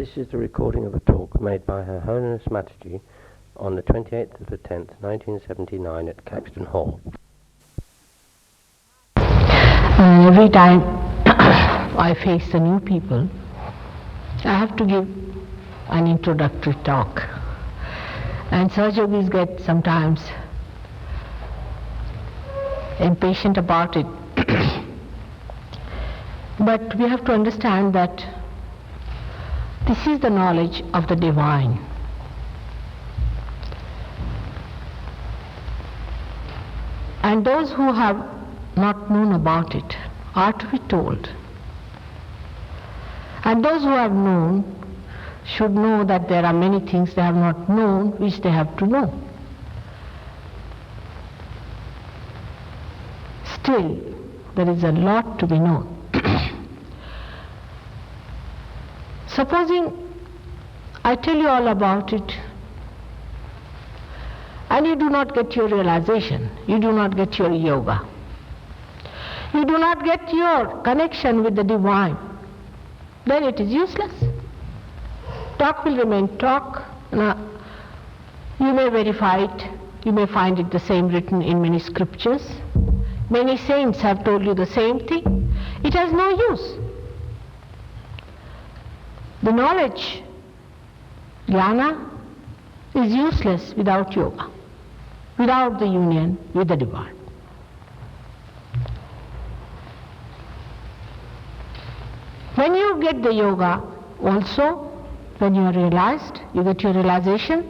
This is the recording of a talk made by Her Holiness Mataji on the 28th of the 10th, 1979 at Caxton Hall. Every time I face the new people, I have to give an introductory talk. And Sahajogis get sometimes impatient about it. But we have to understand that this is the knowledge of the divine. And those who have not known about it are to be told. And those who have known should know that there are many things they have not known which they have to know. Still, there is a lot to be known. Supposing I tell you all about it and you do not get your realization, you do not get your yoga, you do not get your connection with the divine, then it is useless. Talk will remain talk. Now, you may verify it, you may find it the same written in many scriptures. Many saints have told you the same thing. It has no use. The knowledge, jnana, is useless without yoga, without the union with the divine. When you get the yoga also, when you are realized, you get your realization,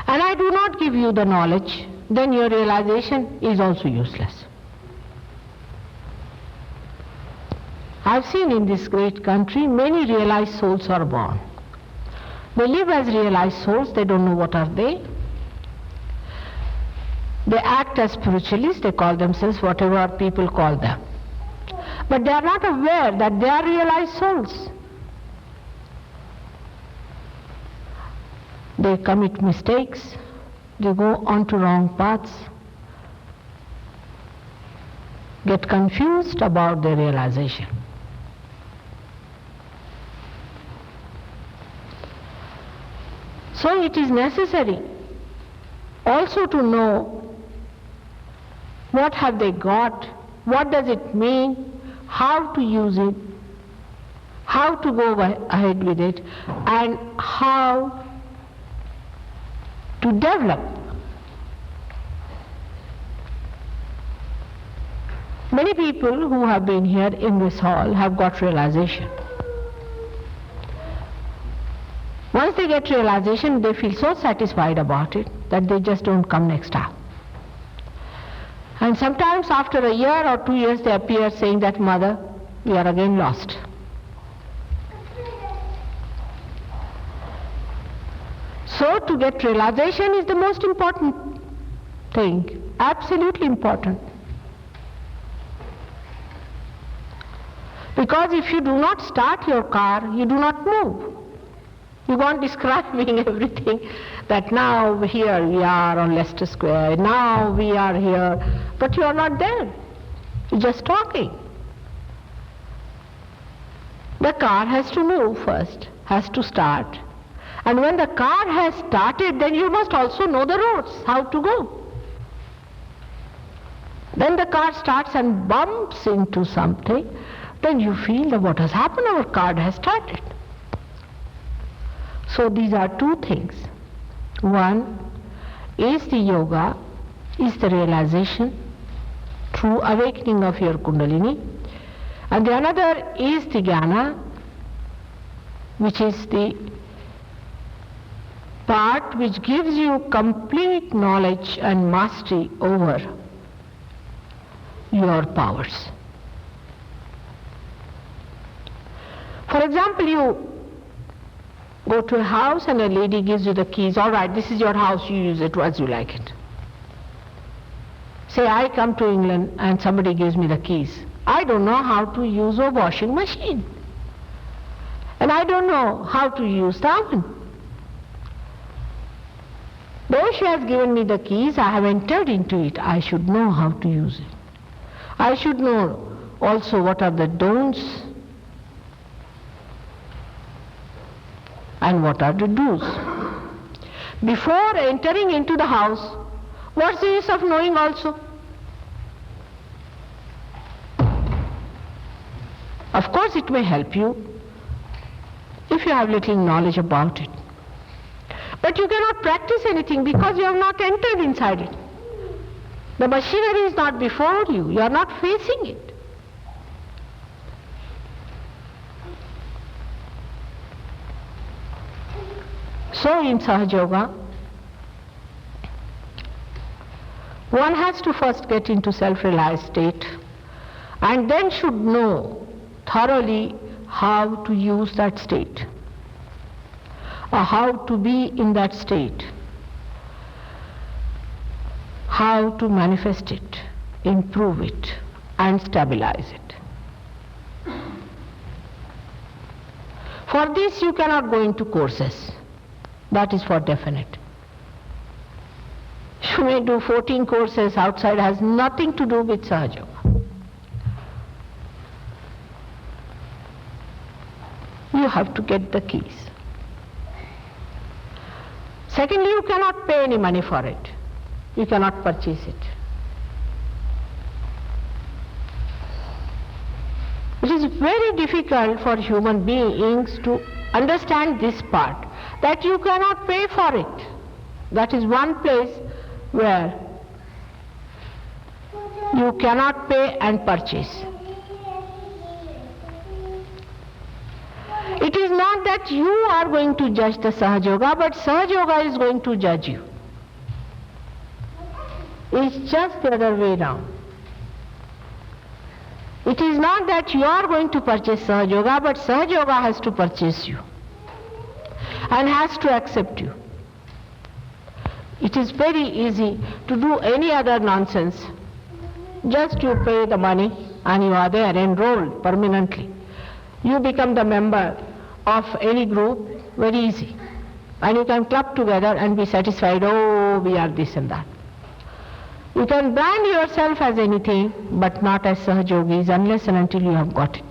and I do not give you the knowledge, then your realization is also useless. I've seen in this great country many realized souls are born. They live as realized souls, they don't know what are they. They act as spiritualists, they call themselves whatever people call them. But they are not aware that they are realized souls. They commit mistakes, they go onto wrong paths, get confused about their realization. So it is necessary also to know what have they got, what does it mean, how to use it, how to go ahead with it, and how to develop. Many people who have been here in this hall have got realization. Once they get realization, they feel so satisfied about it that they just don't come next time. And sometimes after a year or 2 years they appear saying that, Mother, we are again lost. So to get realization is the most important thing, absolutely important. Because if you do not start your car, you do not move. You go on describing everything, that now here we are on Leicester Square, now we are here, but you are not there. You're just talking. The car has to move first, has to start. And when the car has started, then you must also know the roads, how to go. Then the car starts and bumps into something, then you feel that what has happened, our car has started. So these are two things. One is the yoga, is the realization through awakening of your Kundalini, and the another is the jnana, which is the part which gives you complete knowledge and mastery over your powers. For example, you go to a house and a lady gives you the keys. All right, this is your house, you use it as you like it. Say I come to England and somebody gives me the keys. I don't know how to use a washing machine. And I don't know how to use the oven. Though she has given me the keys, I have entered into it. I should know how to use it. I should know also what are the don'ts and what are the do's. Before entering into the house, what's the use of knowing also? Of course it may help you if you have little knowledge about it. But you cannot practice anything because you have not entered inside it. The machinery is not before you. You are not facing it. So in Sahaja Yoga, one has to first get into self-realized state and then should know thoroughly how to use that state or how to be in that state, how to manifest it, improve it and stabilize it. For this you cannot go into courses. That is for definite. You may do 14 courses outside, has nothing to do with Sahaja Yoga. You have to get the keys. Secondly, you cannot pay any money for it. You cannot purchase it. It is very difficult for human beings to understand this part, that you cannot pay for it. That is one place where you cannot pay and purchase. It is not that you are going to judge the Sahaja Yoga, but Sahaja Yoga is going to judge you. It's just the other way round. It is not that you are going to purchase Sahaja Yoga, but Sahaja Yoga has to purchase you and has to accept you. It is very easy to do any other nonsense. Just you pay the money and you are there, enrolled permanently. You become the member of any group, very easy. And you can club together and be satisfied, oh, we are this and that. You can brand yourself as anything, but not as Sahaja Yogis unless and until you have got it.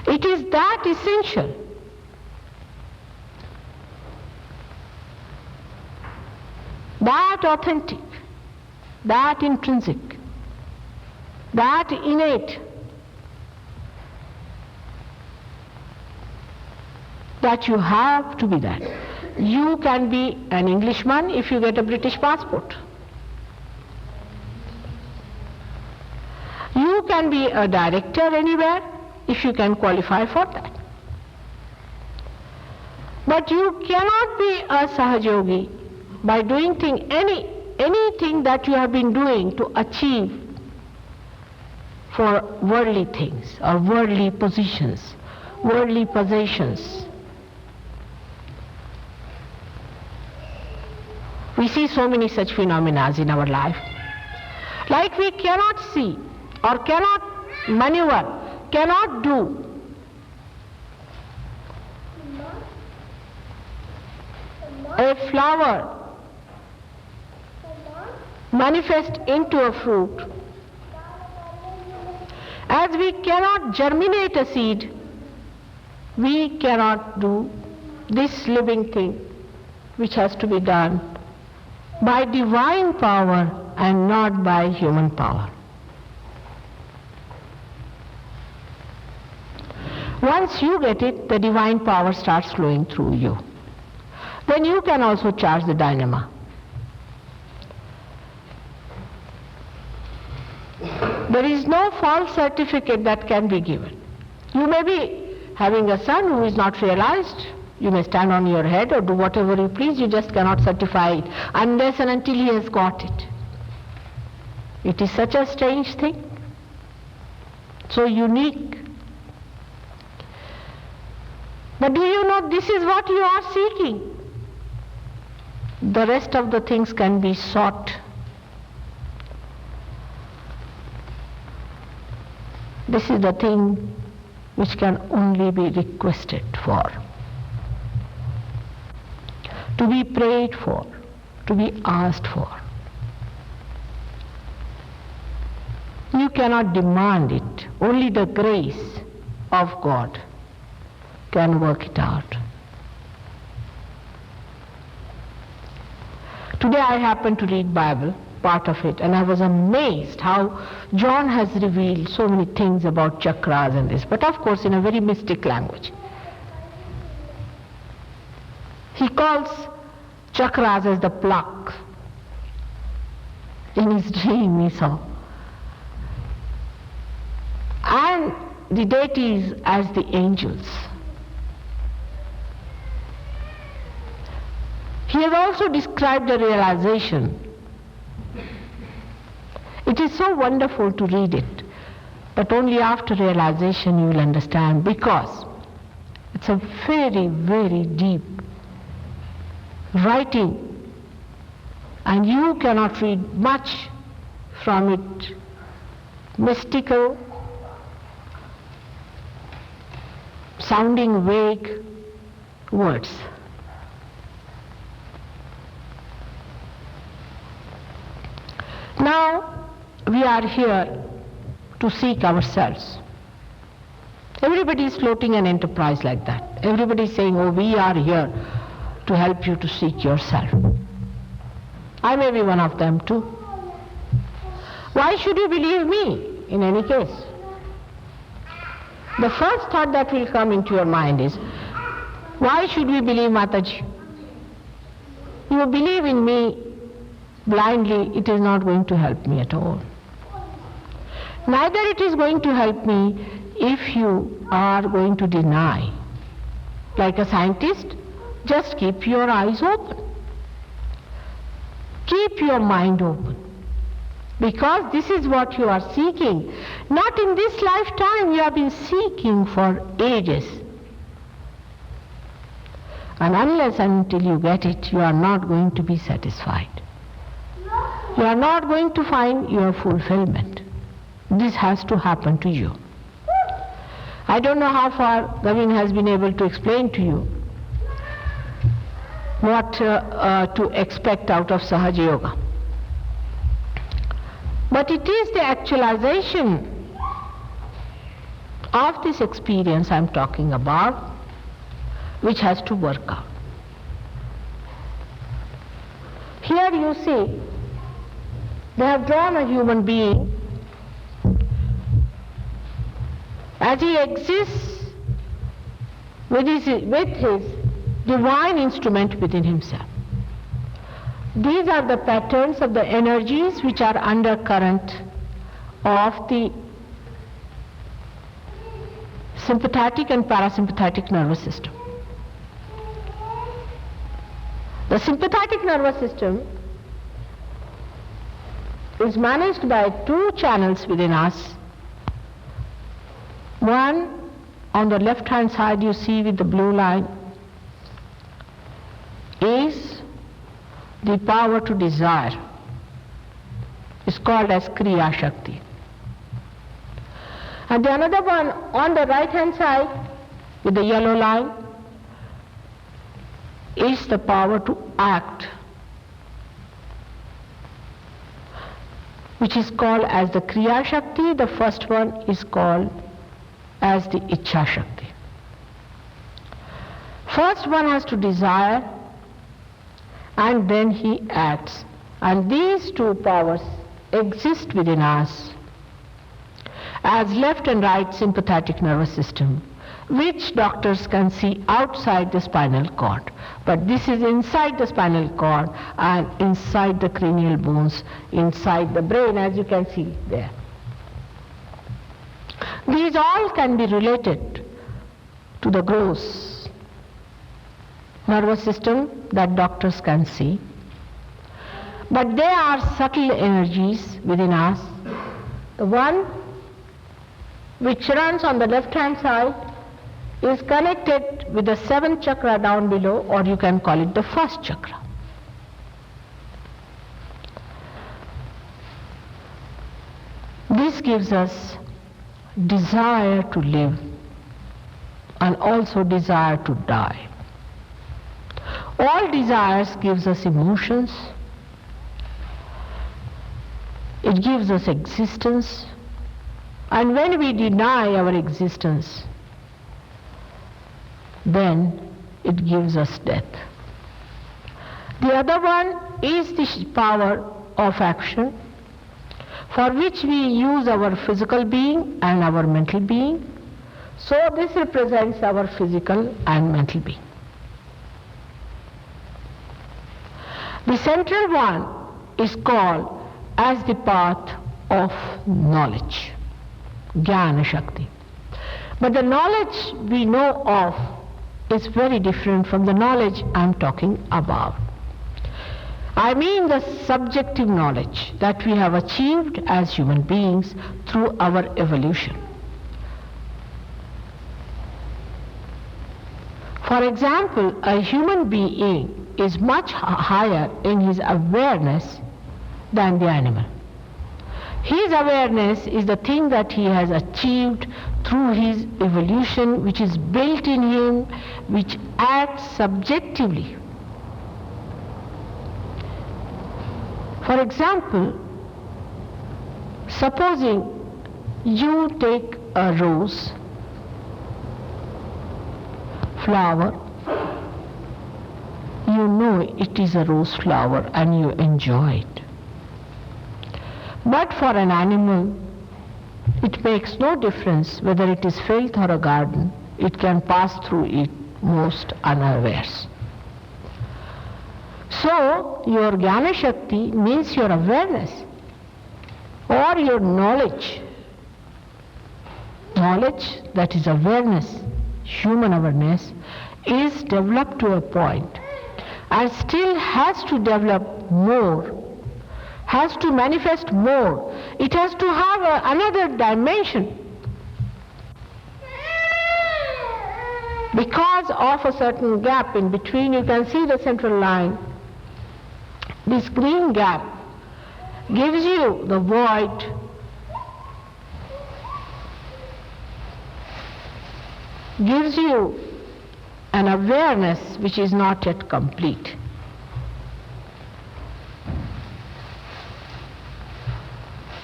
It is that essential. That authentic, that intrinsic, that innate, that you have to be that. You can be an Englishman if you get a British passport. You can be a director anywhere if you can qualify for that. But you cannot be a Sahaja Yogi by doing anything that you have been doing to achieve for worldly things or worldly positions, worldly possessions. We see so many such phenomena in our life. Like we cannot see or cannot maneuver, cannot do a flower manifest into a fruit. As we cannot germinate a seed, we cannot do this living thing which has to be done by divine power and not by human power. Once you get it, the divine power starts flowing through you. Then you can also charge the dynamo. There is no false certificate that can be given. You may be having a son who is not realized. You may stand on your head or do whatever you please. You just cannot certify it unless and until he has got it. It is such a strange thing, so unique. But do you know this is what you are seeking? The rest of the things can be sought. This is the thing which can only be requested for, to be prayed for, to be asked for. You cannot demand it. Only the grace of God can work it out. Today I happened to read Bible, part of it, and I was amazed how John has revealed so many things about chakras and this, but of course in a very mystic language. He calls chakras as the pluck. In his dream he saw. And the deities as the angels. He has also described the realization. It is so wonderful to read it, but only after realization you will understand, because it's a very, very deep writing, and you cannot read much from it. Mystical, sounding vague words. Now we are here to seek ourselves. Everybody is floating an enterprise like that. Everybody is saying, oh, we are here to help you to seek yourself. I may be one of them too. Why should you believe me in any case? The first thought that will come into your mind is, why should we believe Mataji? You believe in me blindly, it is not going to help me at all. Neither it is going to help me if you are going to deny. Like a scientist, just keep your eyes open. Keep your mind open. Because this is what you are seeking. Not in this lifetime, you have been seeking for ages. And unless and until you get it, you are not going to be satisfied. You are not going to find your fulfillment. This has to happen to you. I don't know how far Gavin has been able to explain to you what to expect out of Sahaja Yoga. But it is the actualization of this experience I am talking about which has to work out. Here you see, they have drawn a human being as he exists with his divine instrument within himself. These are the patterns of the energies which are undercurrent of the sympathetic and parasympathetic nervous system. The sympathetic nervous system is managed by two channels within us. One, on the left hand side you see with the blue line, is the power to desire. It's called as Kriya Shakti. And the another one on the right hand side with the yellow line is the power to act, which is called as the Kriya Shakti. The first one is called as the Ichha Shakti. First one has to desire and then he acts. And these two powers exist within us as left and right sympathetic nervous system, which doctors can see outside the spinal cord. But this is inside the spinal cord and inside the cranial bones, inside the brain, as you can see there. These all can be related to the gross nervous system that doctors can see. But there are subtle energies within us. The one which runs on the left hand side is connected with the seventh chakra down below, or you can call it the first chakra. This gives us desire to live and also desire to die. All desires gives us emotions, it gives us existence, and when we deny our existence, then it gives us death. The other one is the power of action, for which we use our physical being and our mental being. So this represents our physical and mental being. The central one is called as the path of knowledge, Jnana Shakti. But the knowledge we know of is very different from the knowledge I'm talking about. I mean the subjective knowledge that we have achieved as human beings through our evolution. For example, a human being is much higher in his awareness than the animal. His awareness is the thing that he has achieved through his evolution, which is built in him, which acts subjectively. For example, supposing you take a rose flower, you know it is a rose flower and you enjoy it. But for an animal, it makes no difference whether it is filth or a garden. It can pass through it most unawares. So, your Jnana Shakti means your awareness or your knowledge. Knowledge, that is awareness, human awareness, is developed to a point and still has to develop more, has to manifest more. It has to have another dimension. Because of a certain gap in between, you can see the central line. This green gap gives you the void, gives you an awareness which is not yet complete.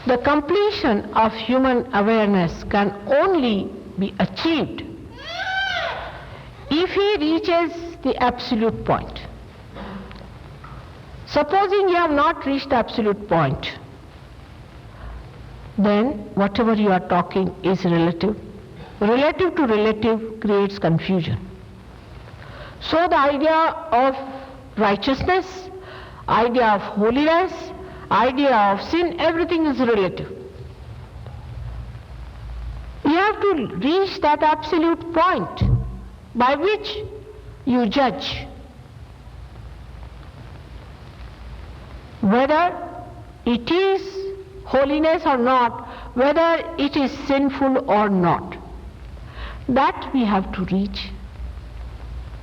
The completion of human awareness can only be achieved if he reaches the absolute point. Supposing you have not reached the absolute point, then whatever you are talking is relative. Relative to relative creates confusion. So the idea of righteousness, idea of holiness, idea of sin, everything is relative. You have to reach that absolute point by which you judge whether it is holiness or not, whether it is sinful or not. That we have to reach.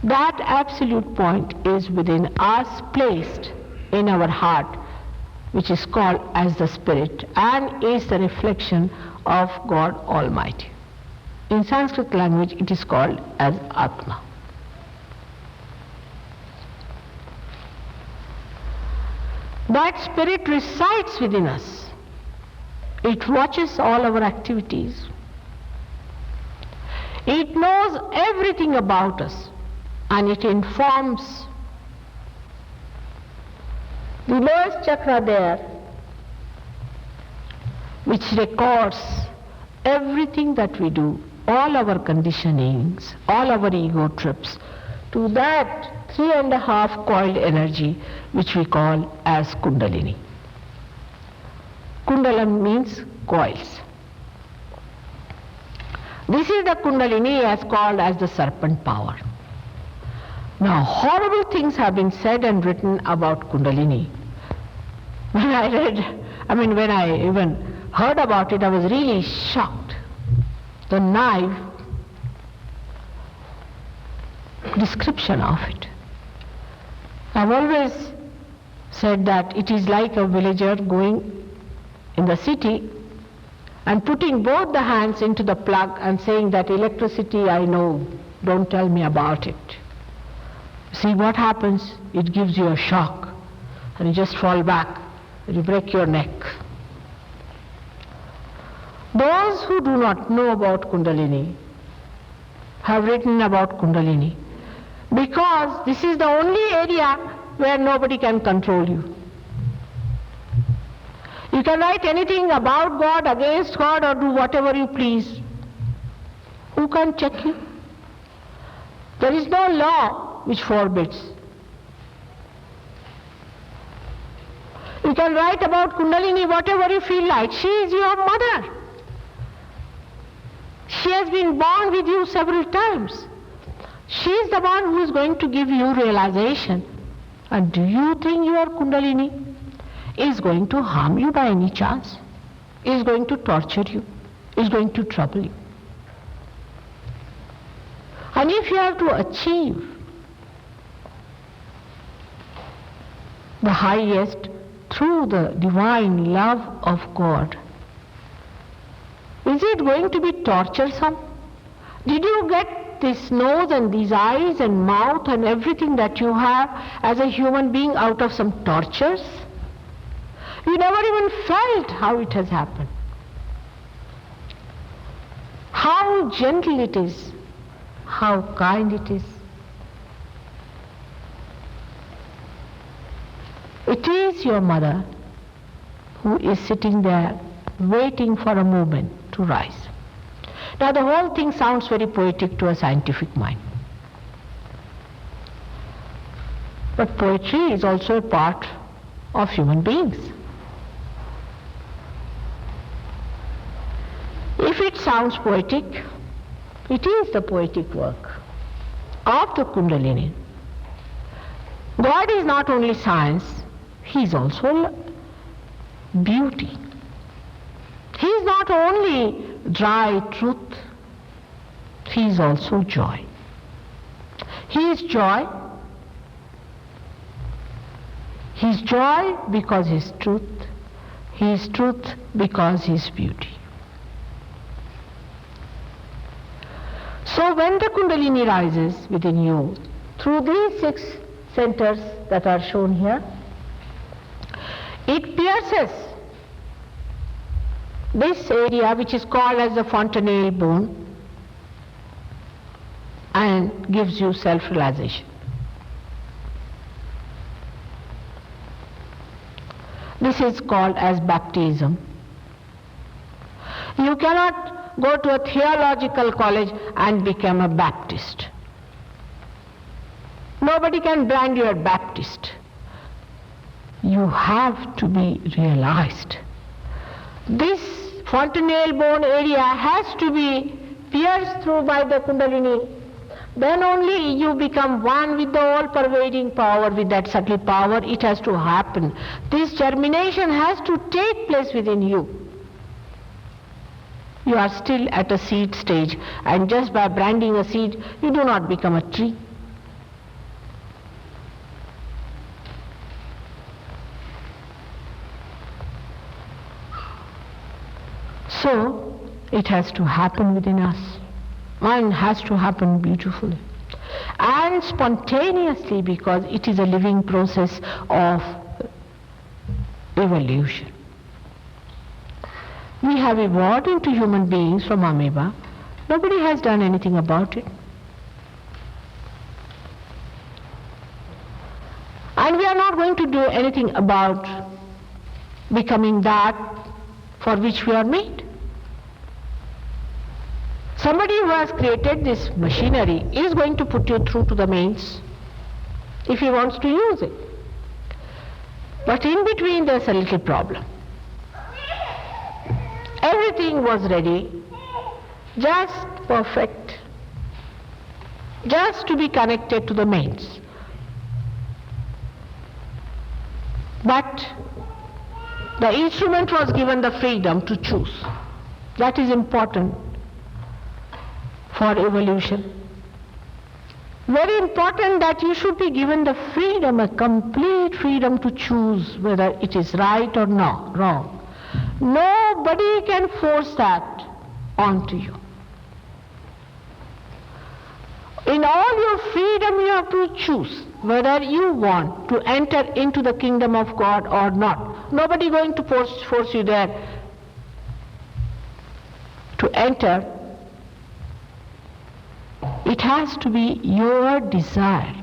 That absolute point is within us, placed in our heart, which is called as the Spirit and is the reflection of God Almighty. In Sanskrit language it is called as Atma. That Spirit resides within us. It watches all our activities. It knows everything about us and it informs. The lowest chakra there, which records everything that we do, all our conditionings, all our ego trips, to that 3.5 coiled energy which we call as Kundalini. Kundalam means coils. This is the Kundalini as called as the serpent power. Now horrible things have been said and written about Kundalini. When I even heard about it, I was really shocked. The naive description of it. I've always said that it is like a villager going in the city and putting both the hands into the plug and saying that electricity I know, don't tell me about it. See what happens? It gives you a shock and you just fall back and you break your neck. Those who do not know about Kundalini have written about Kundalini, because this is the only area where nobody can control you. You can write anything about God, against God, or do whatever you please. Who can check you? There is no law which forbids. You can write about Kundalini whatever you feel like. She is your mother. She has been born with you several times. She is the one who is going to give you realization. And do you think your Kundalini is going to harm you by any chance? Is going to torture you? Is going to trouble you? And if you have to achieve the highest through the divine love of God, is it going to be torturesome? Did you get this nose and these eyes and mouth and everything that you have as a human being out of some tortures? You never even felt how it has happened. How gentle it is, how kind it is. It is your mother who is sitting there waiting for a moment to rise. Now the whole thing sounds very poetic to a scientific mind. But poetry is also a part of human beings. If it sounds poetic, it is the poetic work of the Kundalini. God is not only science, He is also beauty. He is not only dry truth, He is also joy. He is joy. He is joy because He is truth. He is truth because He is beauty. So when the Kundalini rises within you, through these 6 centers that are shown here, it pierces this area which is called as the fontanelle bone and gives you self-realization. This is called as baptism. You cannot go to a theological college and become a Baptist. Nobody can brand you a Baptist. You have to be realized. This fontanelle bone area has to be pierced through by the Kundalini. Then only you become one with the all-pervading power, with that subtle power. It has to happen. This germination has to take place within you. You are still at a seed stage, and just by branding a seed, you do not become a tree. So, it has to happen within us. Mine has to happen beautifully and spontaneously, because it is a living process of evolution. We have evolved into human beings from amoeba. Nobody has done anything about it. And we are not going to do anything about becoming that for which we are made. Somebody who has created this machinery is going to put you through to the mains if he wants to use it. But in between there's a little problem. Everything was ready, just perfect, just to be connected to the mains. But the instrument was given the freedom to choose. That is important for evolution. Very important that you should be given the freedom, a complete freedom to choose whether it is right or not, wrong. Nobody can force that onto you. In all your freedom you have to choose whether you want to enter into the kingdom of God or not. Nobody going to force you there to enter It has to be your desire.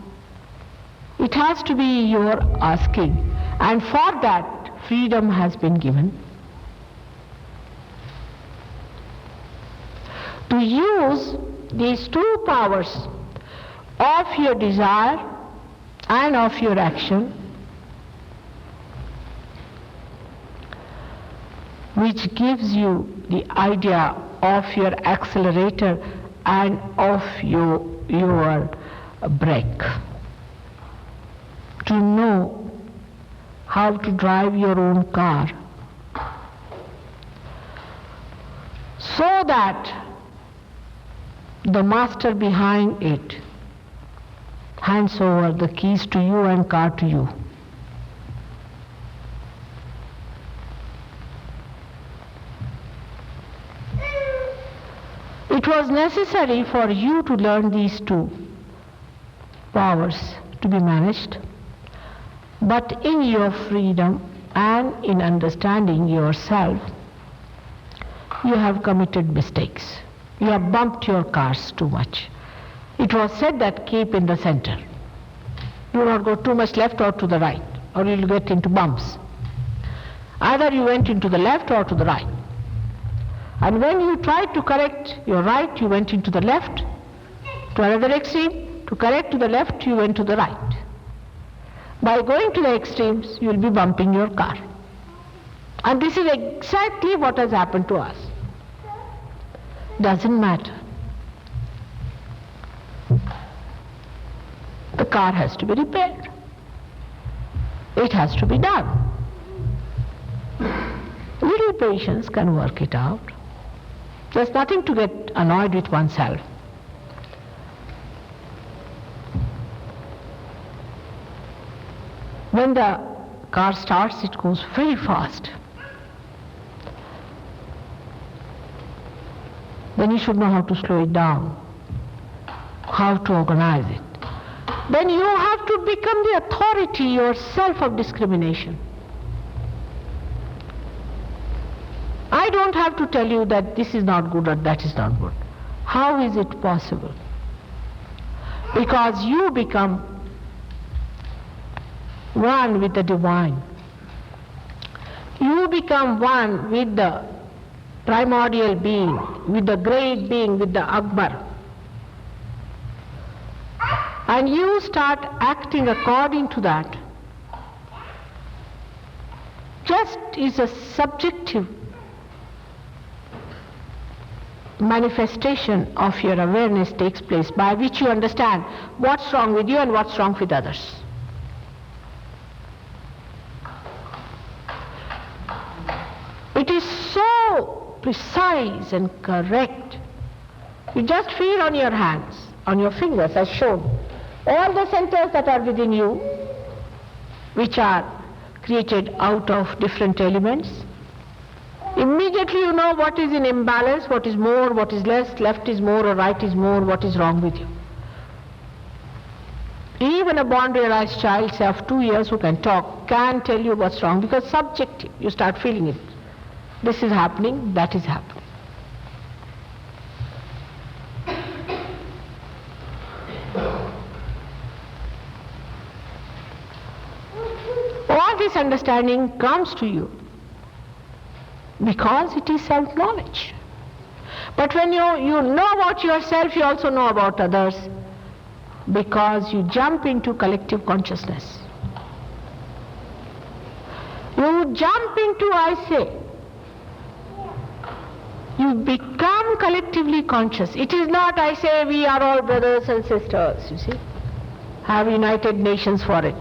It has to be your asking. And for that, freedom has been given. To use these two powers of your desire and of your action, which gives you the idea of your accelerator and of your brake. To know how to drive your own car, so that the master behind it hands over the keys to you and car to you. It was necessary for you to learn these two powers to be managed, but in your freedom and in understanding yourself, you have committed mistakes. You have bumped your cars too much. It was said that keep in the center. Do not go too much left or to the right, or you'll get into bumps. Either you went into the left or to the right. And when you tried to correct your right, you went into the left, to another extreme. To correct to the left, you went to the right. By going to the extremes, you will be bumping your car. And this is exactly what has happened to us. Doesn't matter. The car has to be repaired. It has to be done. Little patience can work it out. There's nothing to get annoyed with oneself. When the car starts, it goes very fast. Then you should know how to slow it down, how to organize it. Then you have to become the authority yourself of discrimination. I don't have to tell you that this is not good or that is not good. How is it possible? Because you become one with the divine. You become one with the primordial being, with the great being, with the Akbar. And you start acting according to that. Just is a subjective manifestation of your awareness takes place, by which you understand what's wrong with you and what's wrong with others. It is so precise and correct. You just feel on your hands, on your fingers as shown, all the centers that are within you, which are created out of different elements. Immediately you know what is in imbalance, what is more, what is less, left is more or right is more, what is wrong with you. Even a born realized child, say of 2 years, who can talk, can tell you what's wrong, because subjective, you start feeling it. This is happening, that is happening. All this understanding comes to you because it is self-knowledge. But when you know about yourself, you also know about others, because you jump into collective consciousness. You jump into, I say, you become collectively conscious. It is not, I say, we are all brothers and sisters, you see. Have United Nations for it.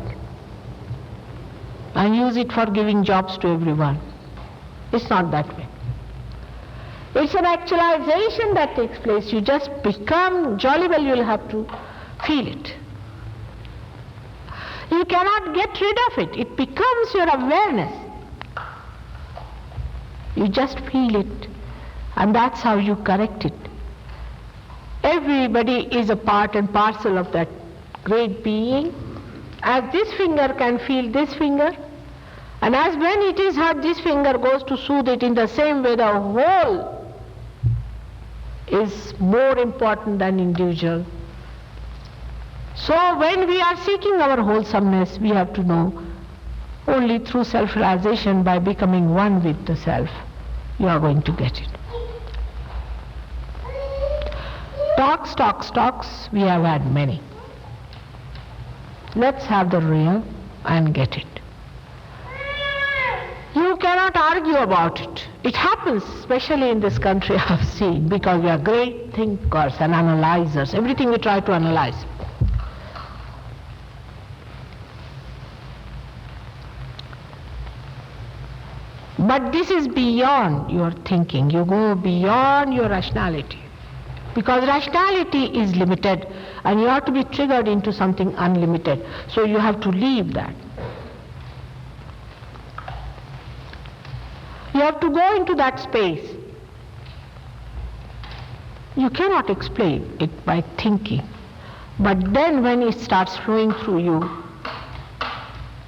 And use it for giving jobs to everyone. It's not that way. It's an actualization that takes place. You just become, jolly well you'll have to feel it. You cannot get rid of it. It becomes your awareness. You just feel it. And that's how you correct it. Everybody is a part and parcel of that great being. As this finger can feel this finger, and as when it is hurt, this finger goes to soothe it, in the same way the whole is more important than individual. So when we are seeking our wholesomeness, we have to know only through self-realization, by becoming one with the self, you are going to get it. Talks, we have had many. Let's have the real and get it. You cannot argue about it. It happens, especially in this country, I have seen, because we are great thinkers and analyzers. Everything we try to analyze. But this is beyond your thinking. You go beyond your rationality. Because rationality is limited and you have to be triggered into something unlimited. So you have to leave that. You have to go into that space. You cannot explain it by thinking. But then when it starts flowing through you,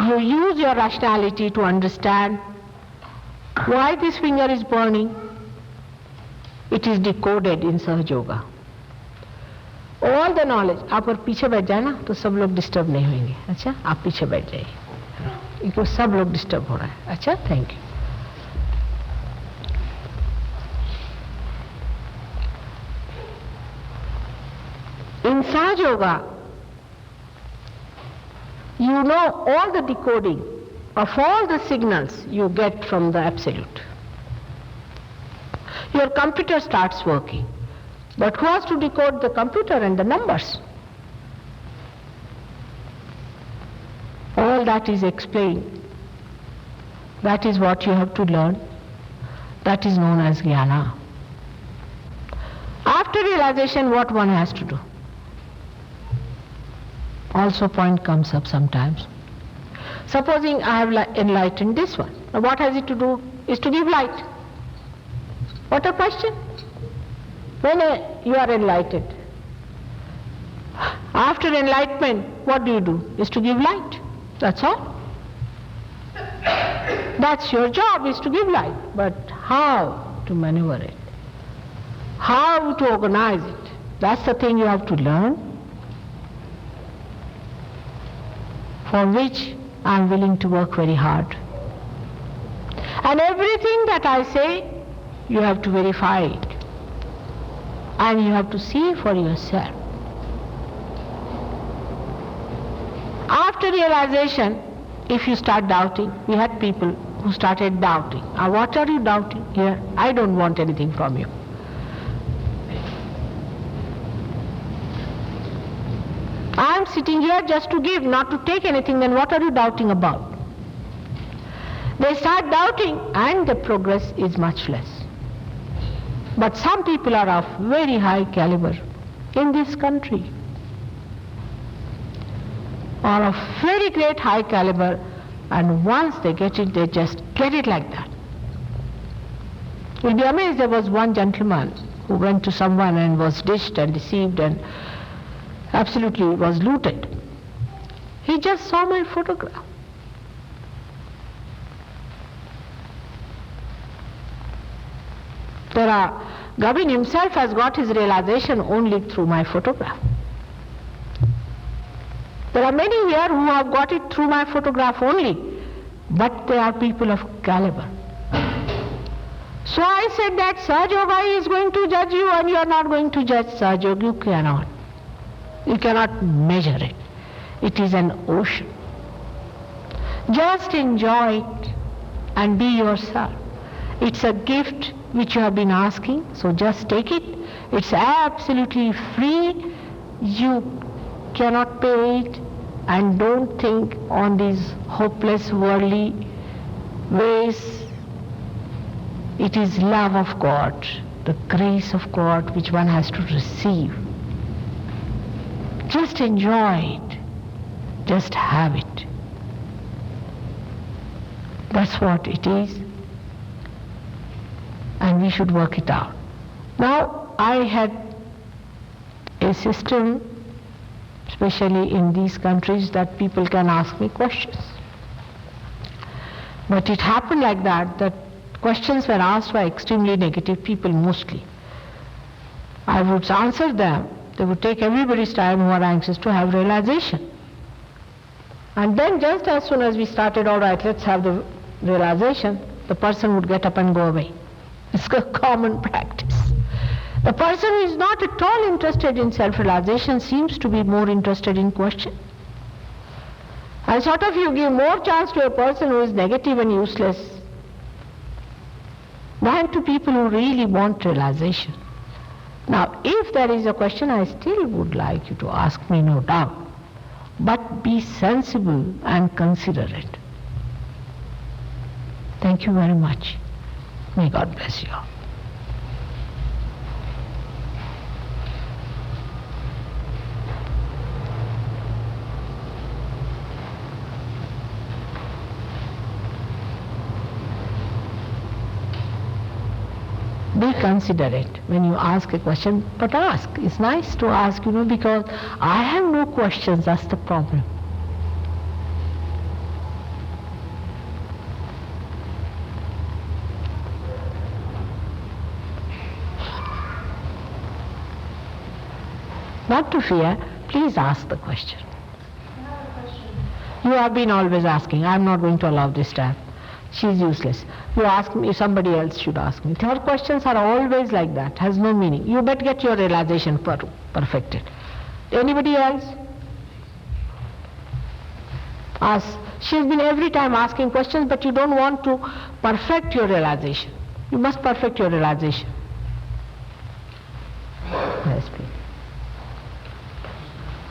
you use your rationality to understand why this finger is burning. It is decoded in Sahaja Yoga. All the knowledge. आप अगर पीछे बैठ जाए ना तो सब लोग disturb नहीं होंगे. अच्छा, आप पीछे बैठ जाइए. इनको सब लोग डिस्टर्ब हो रहा है. अच्छा, thank you. In Sahaja Yoga, you know all the decoding of all the signals you get from the Absolute. Your computer starts working, but who has to decode the computer and the numbers? All that is explained. That is what you have to learn. That is known as jnana. After realization, what one has to do? Also point comes up sometimes. Supposing I have enlightened this one. Now what has it to do? Is to give light. What a question. When you are enlightened, after enlightenment, what do? Is to give light. That's all. That's your job, is to give light. But how to maneuver it? How to organize it? That's the thing you have to learn, for which I am willing to work very hard. And everything that I say, you have to verify it. And you have to see for yourself. After realization, if you start doubting, we had people who started doubting. What are you doubting here? I don't want anything from you. I am sitting here just to give, not to take anything. Then what are you doubting about? They start doubting and the progress is much less. But some people are of very high caliber in this country, are of very great high caliber, and once they get it, they just get it like that. You'll be amazed. There was one gentleman who went to someone and was dished and deceived and absolutely was looted. He just saw my photograph. Gobind himself has got his realization only through my photograph. There are many here who have got it through my photograph only, but they are people of caliber. So I said that Sahaja Yoga is going to judge you and you are not going to judge Sahaja Yoga. You cannot. You cannot measure it. It is an ocean. Just enjoy it and be yourself. It's a gift which you have been asking, so just take it. It's absolutely free. You cannot pay it, and don't think on these hopeless worldly ways. It is love of God, the grace of God which one has to receive. Just enjoy it. Just have it. That's what it is. And we should work it out. Now, I had a system, especially in these countries, that people can ask me questions. But it happened like that questions were asked by extremely negative people mostly. I would answer them. They would take everybody's time who are anxious to have realization. And then just as soon as we started, all right, let's have the realization, the person would get up and go away. It's a common practice. The person who is not at all interested in self-realization seems to be more interested in question. And sort of you give more chance to a person who is negative and useless than to people who really want realization. Now, if there is a question, I still would like you to ask me, no doubt. But be sensible and considerate. Thank you very much. May God bless you all. Be considerate when you ask a question, but ask. It's nice to ask, because I have no questions, that's the problem. Not to fear, please ask the question. I have a question. You have been always asking. I'm not going to allow this time. She's useless. You ask me, somebody else should ask me. Her questions are always like that, has no meaning. You better get your realization perfected. Anybody else? Ask. She's been every time asking questions, but you don't want to perfect your realization. You must perfect your realization. Yes, please.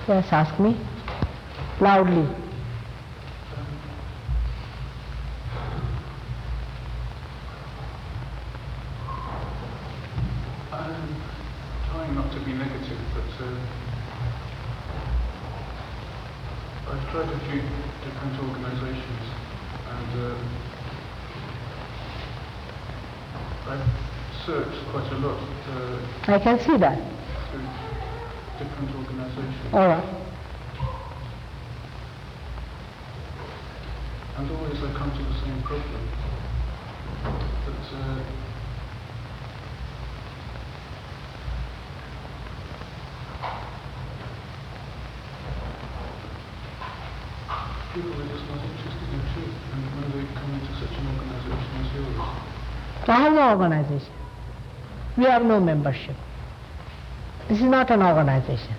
Yes, ask me. Loudly. I'm trying not to be negative, but I've tried a few different organizations, and I've searched quite a lot I can see that. through different organizations. All right. And always I come to the same problem. That people are just not interested in truth, and when they come into such an organization as yours. I have no organization. We have no membership. This is not an organization.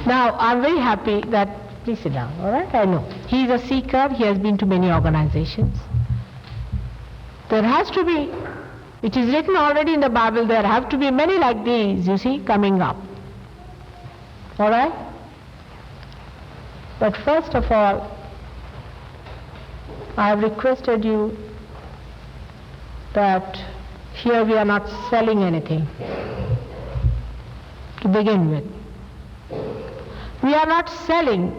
Now, I'm very happy that, please sit down, all right? I know. He is a seeker, he has been to many organizations. There has to be, it is written already in the Bible, there have to be many like these, you see, coming up. All right? But first of all, I have requested you that here we are not selling anything to begin with. We are not selling.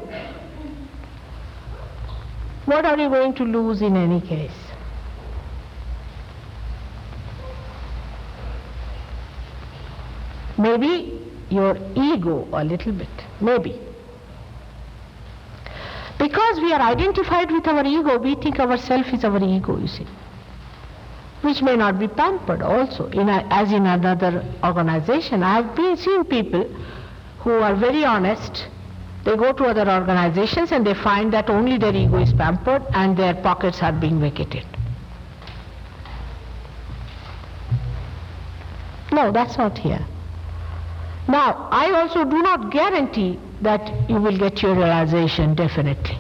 What are you going to lose in any case? Maybe your ego a little bit, maybe. Because we are identified with our ego, we think ourself is our ego, you see, which may not be pampered also. As in another organization, I have seen people who are very honest. They go to other organizations and they find that only their ego is pampered and their pockets are being vacated. No, that's not here. Now, I also do not guarantee that you will get your realization definitely.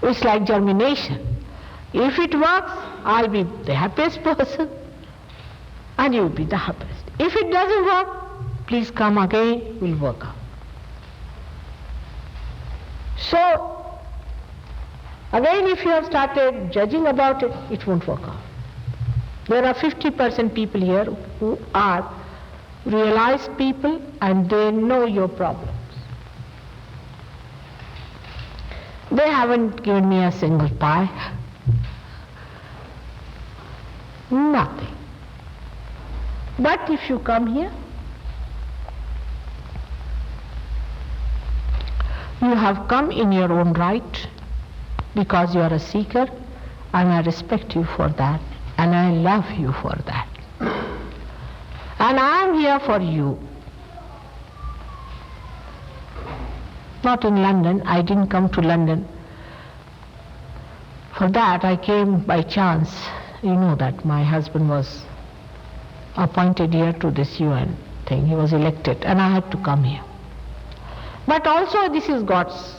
It's like germination. If it works, I'll be the happiest person and you'll be the happiest. If it doesn't work, please come again, we'll work out. So, again, if you have started judging about it, it won't work out. There are 50% people here who are realized people and they know your problems. They haven't given me a single pie. Nothing. But if you come here, you have come in your own right because you are a seeker, and I respect you for that and I love you for that. And I am here for you. Not in London. I didn't come to London. For that I came by chance. You know that my husband was appointed here to this UN thing. He was elected and I had to come here. But also this is God's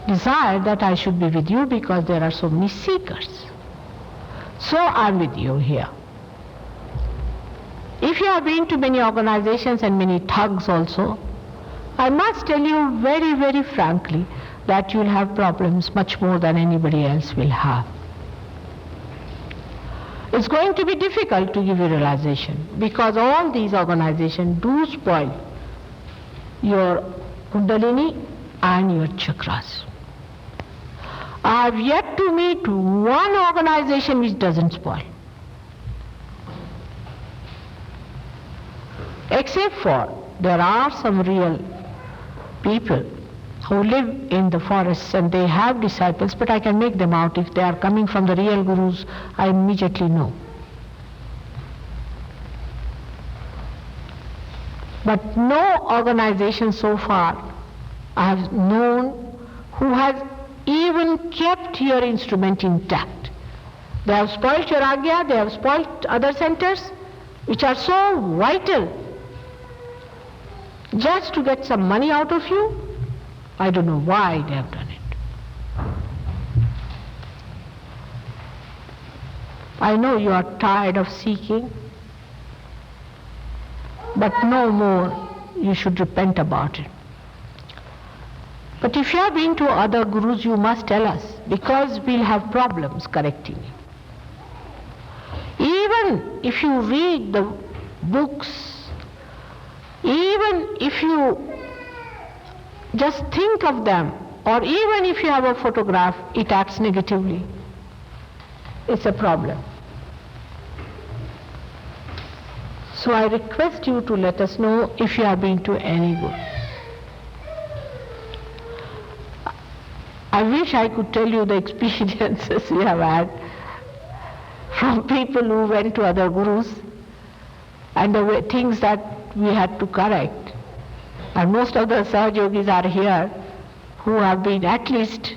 desire that I should be with you because there are so many seekers. So I'm with you here. If you have been to many organizations and many thugs also, I must tell you very, very frankly that you'll have problems much more than anybody else will have. It's going to be difficult to give you realization because all these organizations do spoil your Kundalini and your chakras. I have yet to meet one organization which doesn't spoil. Except for there are some real people who live in the forests and they have disciples, but I can make them out. If they are coming from the real gurus, I immediately know. But no organization so far I have known who has even kept your instrument intact. They have spoiled your Agya, they have spoiled other centers which are so vital just to get some money out of you. I don't know why they have done it. I know you are tired of seeking, but no more. You should repent about it. But if you have been to other gurus, you must tell us, because we'll have problems correcting you. Even if you read the books, even if you just think of them, or even if you have a photograph, it acts negatively. It's a problem. So I request you to let us know if you have been to any guru. I wish I could tell you the experiences we have had from people who went to other gurus and the things that we had to correct. And most of the Sahajogis are here who have been, at least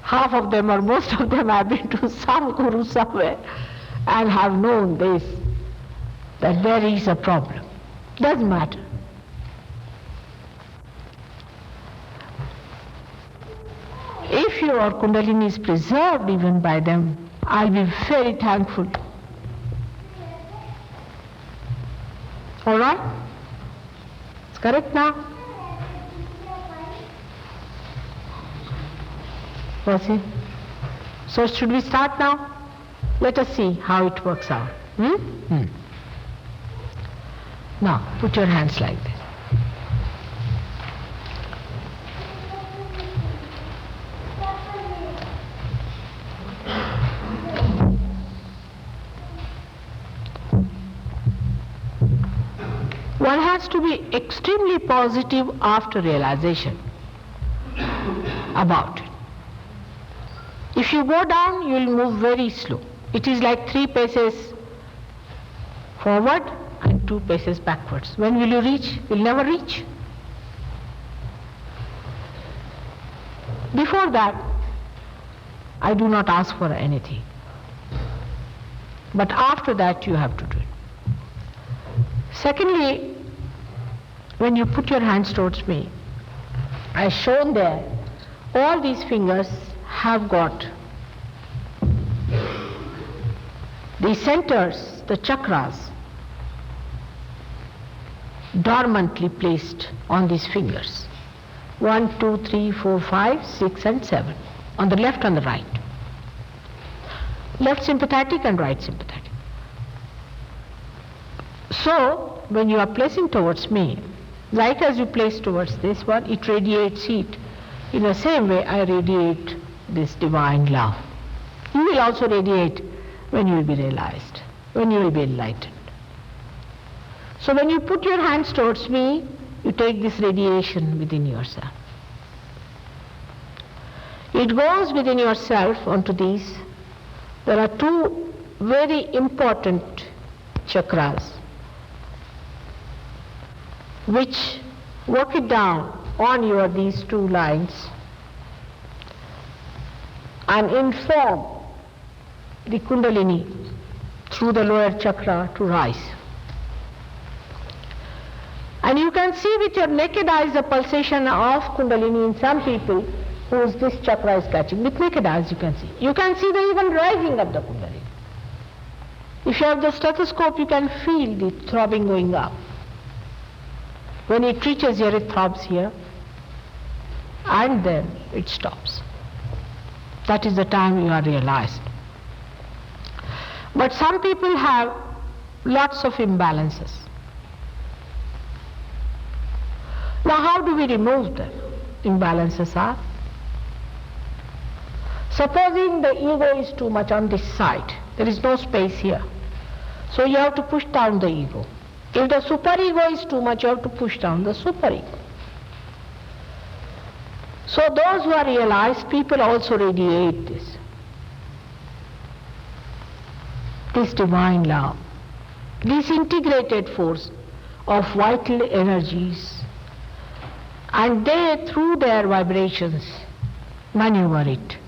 half of them or most of them have been to some guru somewhere and have known this, that there is a problem. Doesn't matter. If your Kundalini is preserved even by them, I'll be very thankful. All right? It's correct now? What's it? So should we start now? Let us see how it works out. Now, put your hands like this. One has to be extremely positive after realization about it. If you go down, you will move very slow. It is like 3 paces forward and 2 paces backwards. When will you reach? You'll never reach. Before that, I do not ask for anything. But after that, you have to do it. Secondly, when you put your hands towards me, as shown there, all these fingers have got the centers, the chakras, dormantly placed on these fingers. 1, 2, 3, 4, 5, 6 and 7. On the left and the right. Left sympathetic and right sympathetic. So, when you are placing towards me, like as you place towards this one, it radiates heat. In the same way, I radiate this divine love. You will also radiate when you will be realized, when you will be enlightened. So when you put your hands towards me, you take this radiation within yourself. It goes within yourself onto these. There are 2 very important chakras, which work it down on your these two lines and inform the Kundalini through the lower chakra to rise. And you can see with your naked eyes the pulsation of Kundalini in some people whose this chakra is catching. With naked eyes you can see. You can see the even rising of the Kundalini. If you have the stethoscope, you can feel the throbbing going up. When it reaches here, it throbs here, and then it stops. That is the time you are realized. But some people have lots of imbalances. Now how do we remove them? Imbalances are, supposing the ego is too much on this side, there is no space here, so you have to push down the ego. If the superego is too much, you have to push down the superego. So those who are realized, people also radiate this divine love, this integrated force of vital energies, and they, through their vibrations, maneuver it.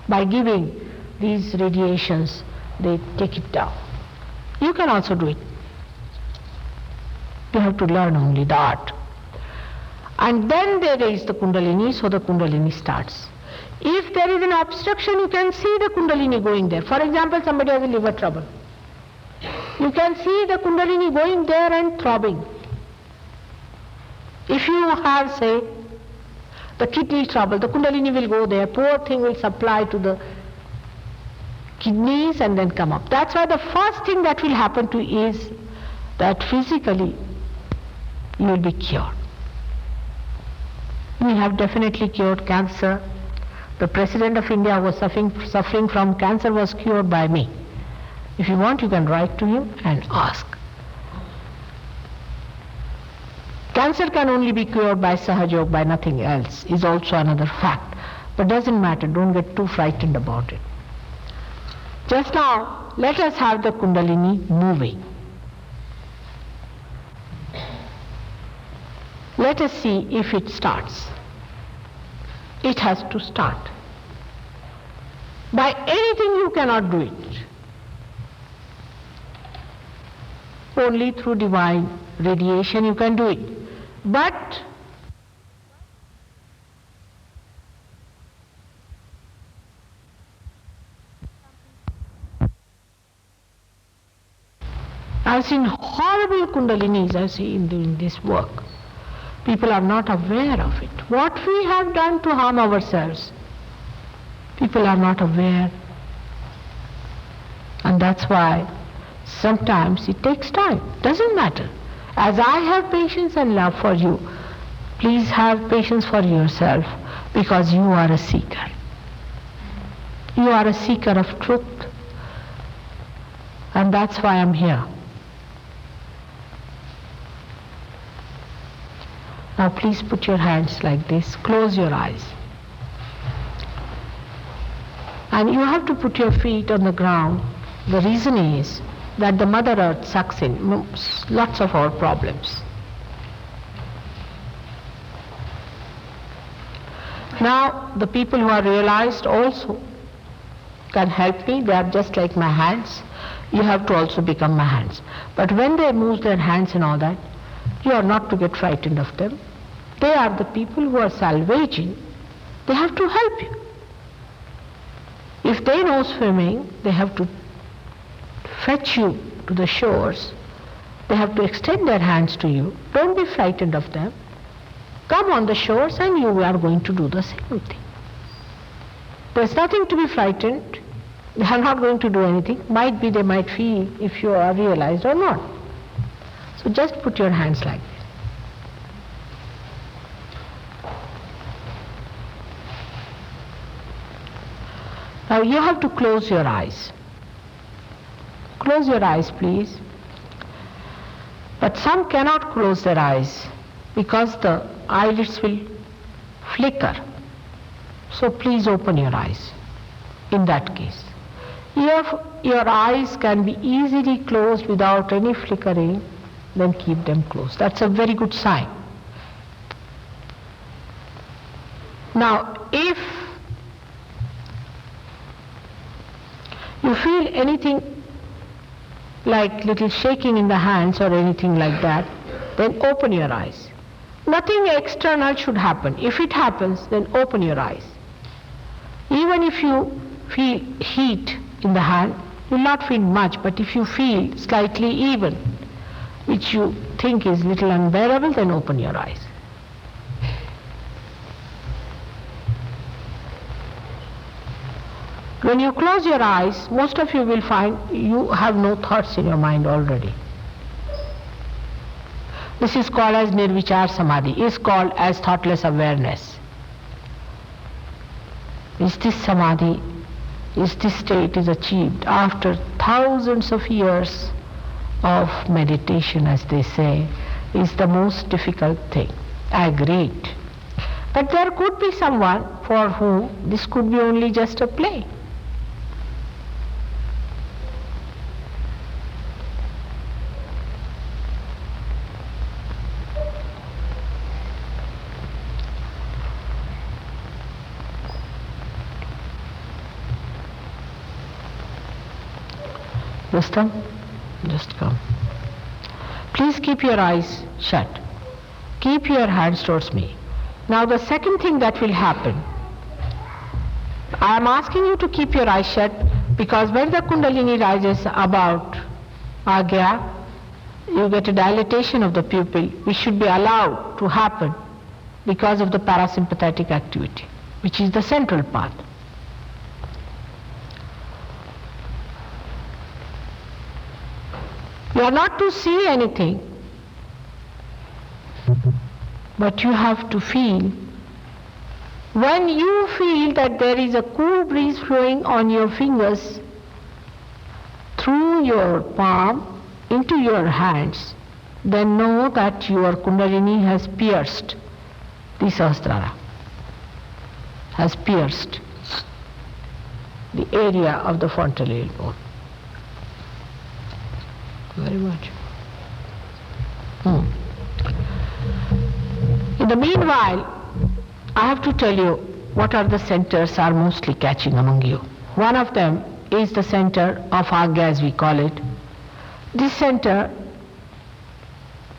By giving these radiations, they take it down. You can also do it. You have to learn only the art. And then they raise the Kundalini, so the Kundalini starts. If there is an obstruction, you can see the Kundalini going there. For example, somebody has a liver trouble. You can see the Kundalini going there and throbbing. If you have, say, the kidney trouble, the Kundalini will go there, poor thing will supply to the kidneys and then come up. That's why the first thing that will happen to you is that physically you will be cured. We have definitely cured cancer. The President of India was suffering from cancer, was cured by me. If you want, you can write to him and ask. Cancer can only be cured by Sahajog, by nothing else, is also another fact. But doesn't matter, don't get too frightened about it. Just now, let us have the Kundalini moving. Let us see if it starts. It has to start. By anything you cannot do it. Only through divine radiation you can do it. But I've seen horrible Kundalinis, I see, in doing this work. People are not aware of it. What we have done to harm ourselves, people are not aware. And that's why sometimes it takes time. Doesn't matter. As I have patience and love for you, please have patience for yourself, because you are a seeker. You are a seeker of truth. And that's why I'm here. Now please put your hands like this, close your eyes. And you have to put your feet on the ground. The reason is that the Mother Earth sucks in lots of our problems. Now the people who are realized also can help me. They are just like my hands. You have to also become my hands. But when they move their hands and all that, you are not to get frightened of them. They are the people who are salvaging. They have to help you. If they know swimming, they have to fetch you to the shores. They have to extend their hands to you. Don't be frightened of them. Come on the shores and you are going to do the same thing. There's nothing to be frightened. They are not going to do anything. Might be they might feel if you are realized or not. So just put your hands like this. Now you have to close your eyes. Close your eyes, please. But some cannot close their eyes because the eyelids will flicker. So please open your eyes in that case. your eyes can be easily closed without any flickering, then keep them closed. That's a very good sign. Now, if you feel anything like little shaking in the hands or anything like that, then open your eyes. Nothing external should happen. If it happens, then open your eyes. Even if you feel heat in the hand, you will not feel much, but if you feel slightly even, which you think is little unbearable, then open your eyes. When you close your eyes, most of you will find you have no thoughts in your mind already. This is called as Nirvichar Samadhi, is called as thoughtless awareness. Is this Samadhi, is this state is achieved after thousands of years of meditation, as they say, is the most difficult thing. Agreed. But there could be someone for whom this could be only just a play. Wisdom, just come. Please keep your eyes shut. Keep your hands towards me. Now the second thing that will happen, I am asking you to keep your eyes shut because when the Kundalini rises about Agya, you get a dilatation of the pupil which should be allowed to happen because of the parasympathetic activity, which is the central part. You are not to see anything, but you have to feel. When you feel that there is a cool breeze flowing on your fingers through your palm into your hands, then know that your Kundalini has pierced the Sahasrara, has pierced the area of the frontal bone. Very much. In the meanwhile, I have to tell you what are the centers are mostly catching among you. One of them is the center of Agya, as we call it. This center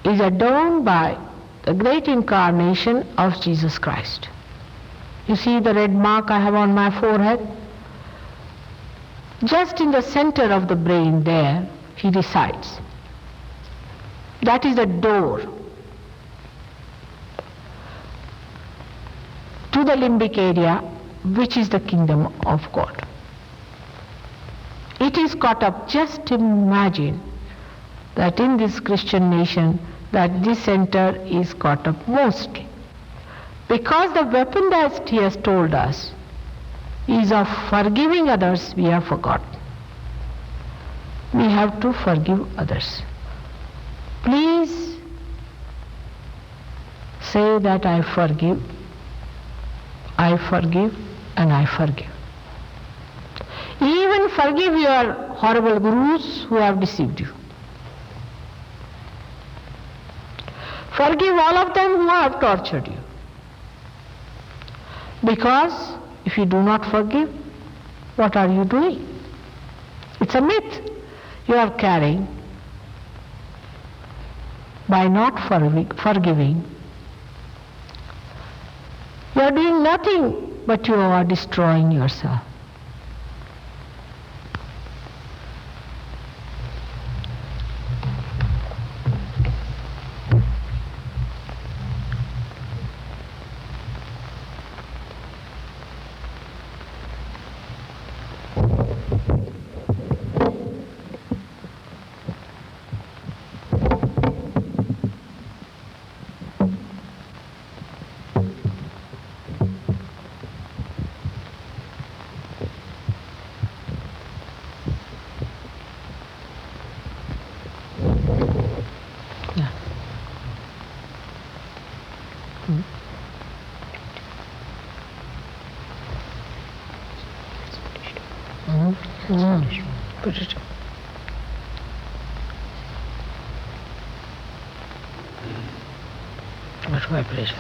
is adorned by the great incarnation of Jesus Christ. You see the red mark I have on my forehead? Just in the center of the brain there, he resides. That is the door to the limbic area, which is the kingdom of God. It is caught up. Just imagine that in this Christian nation, that this center is caught up mostly. Because the weapon that he has told us is of forgiving others, we have forgotten. We have to forgive others. Please say that I forgive, and I forgive. Even forgive your horrible gurus who have deceived you. Forgive all of them who have tortured you. Because if you do not forgive, what are you doing? It's a myth you are carrying. By not forgiving, you are doing nothing but you are destroying yourself. Put it. What vibration?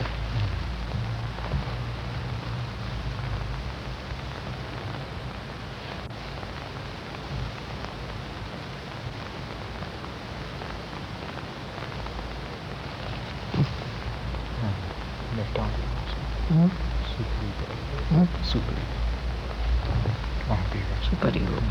Left arm. Hmm? Super ego. Hmm? Super ego. Mahavira. Super ego.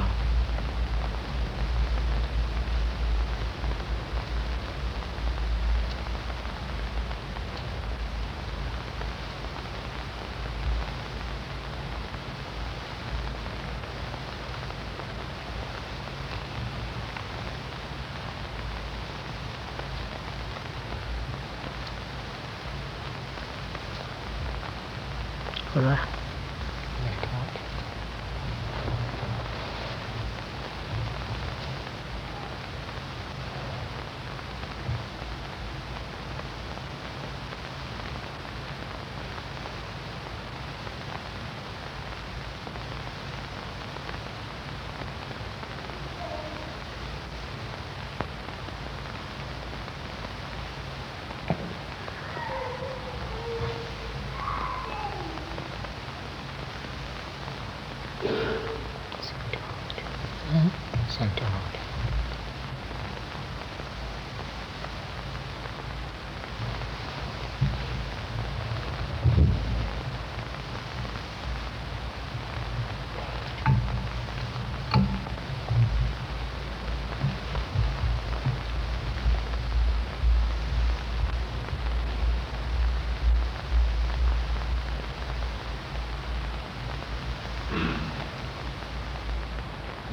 Right. Left heart. Center heart.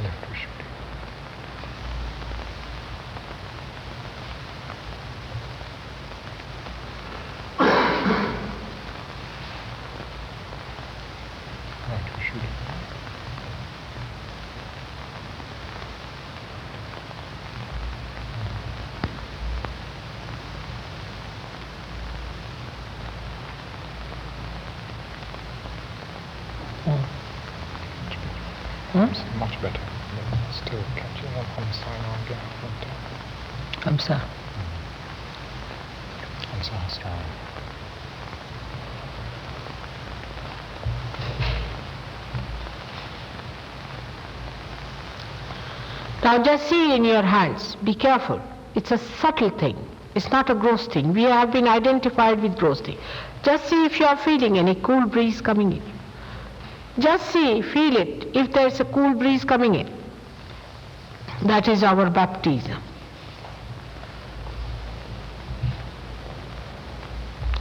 Left Vishuddhi. Right Vishuddhi. It's much better. But still catching on Hamsaranga. Hamsa. Hamsahasrara. Now just see in your hands. Be careful. It's a subtle thing. It's not a gross thing. We have been identified with gross thing. Just see if you are feeling any cool breeze coming in. Just see, feel it, if there is a cool breeze coming in. That is our baptism.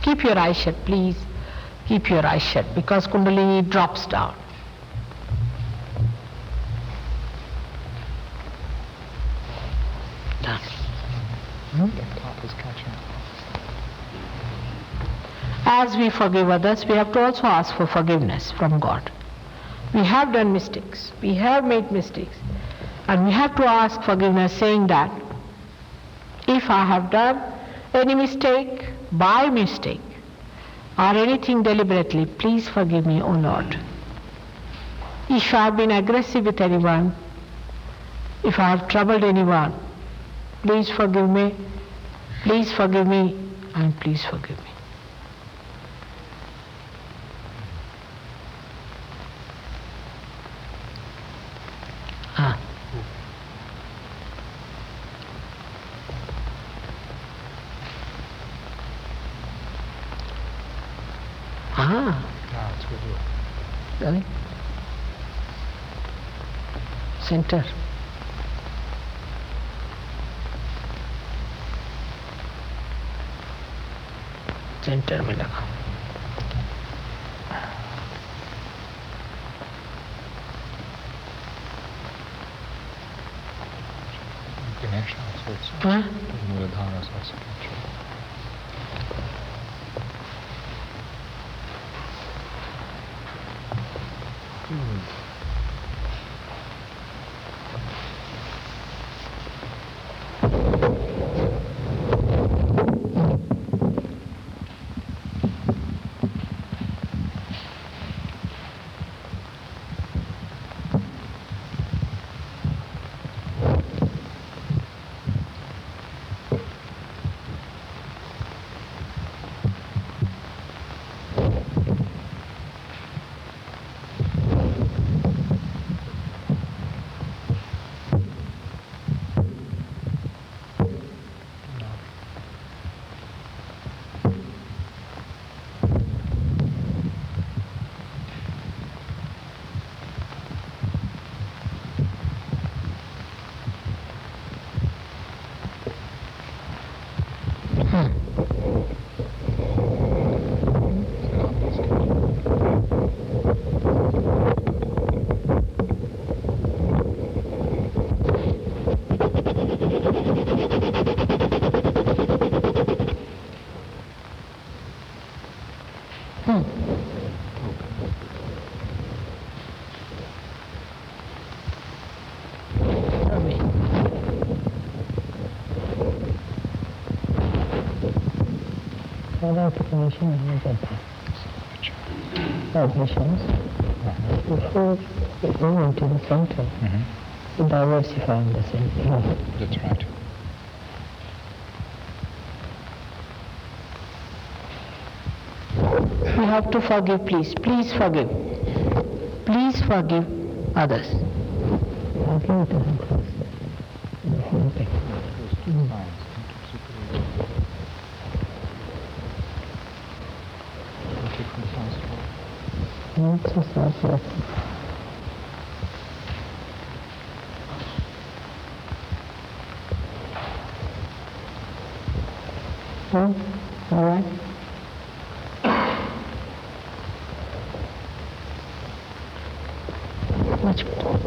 Keep your eyes shut, please. Keep your eyes shut, because Kundalini drops down. Done. Left heart is catching. As we forgive others, we have to also ask for forgiveness from God. We have done mistakes. We have made mistakes. And we have to ask forgiveness, saying that if I have done any mistake, by mistake, or anything deliberately, please forgive me, O Lord. If I have been aggressive with anyone, if I have troubled anyone, please forgive me, and please forgive me. Ah. Ah, Now it's with you. really? Center. Centre में लगा. Ganesh also. Huh? Muladhara is also captured. Without permission, you get that. Patience. Before you go into the center, you diversify in the center. That's right. You have to forgive, please. Please forgive. Please forgive others. Forgive them first. Not so sad. All right. Much better.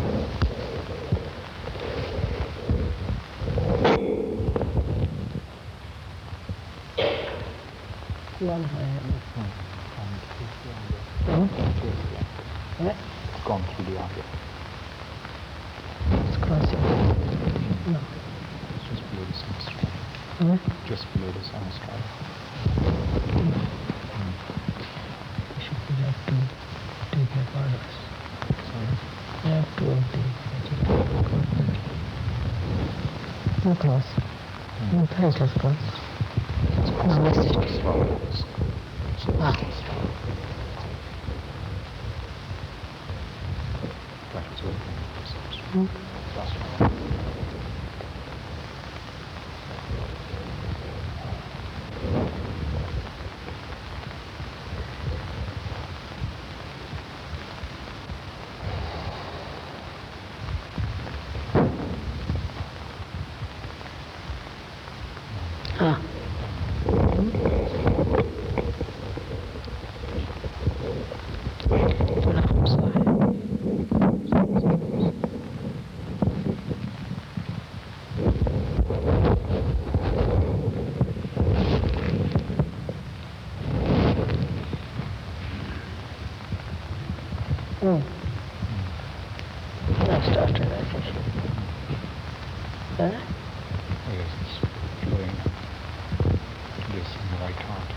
Gone through the eye. It's crossing. No. It's just below the sahasrara. Just below the sahasrara. You should have to take care of others. You have to empty. No cross. No place, let's cross. No, let's just. Ah. That was all. That's right. Ah. Just after that. Huh? Yes, it's flowing. This in the right heart.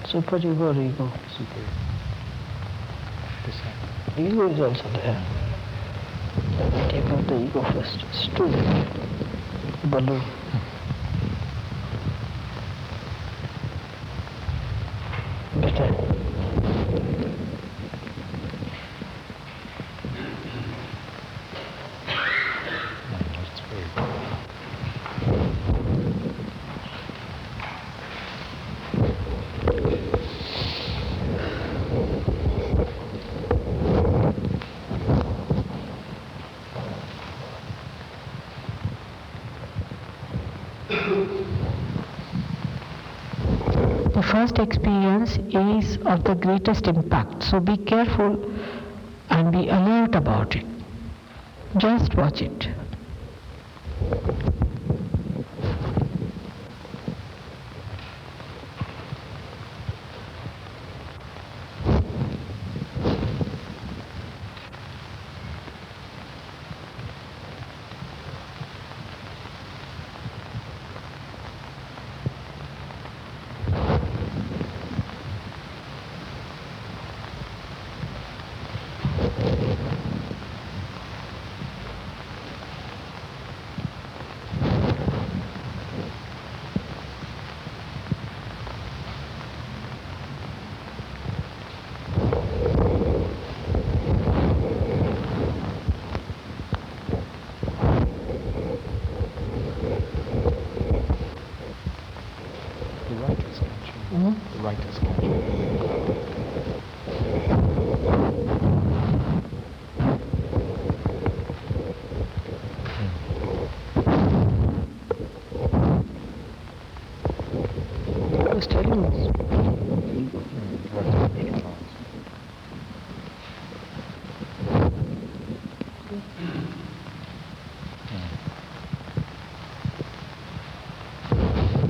Super ego or ego? Super. This side. Ego is also there. Take out the ego first. It's too balloon. Better. That's very good. The first experience is of the greatest impact, so be careful and be alert about it. Just watch it. The right is catching. The right is catching. I was telling us. Right is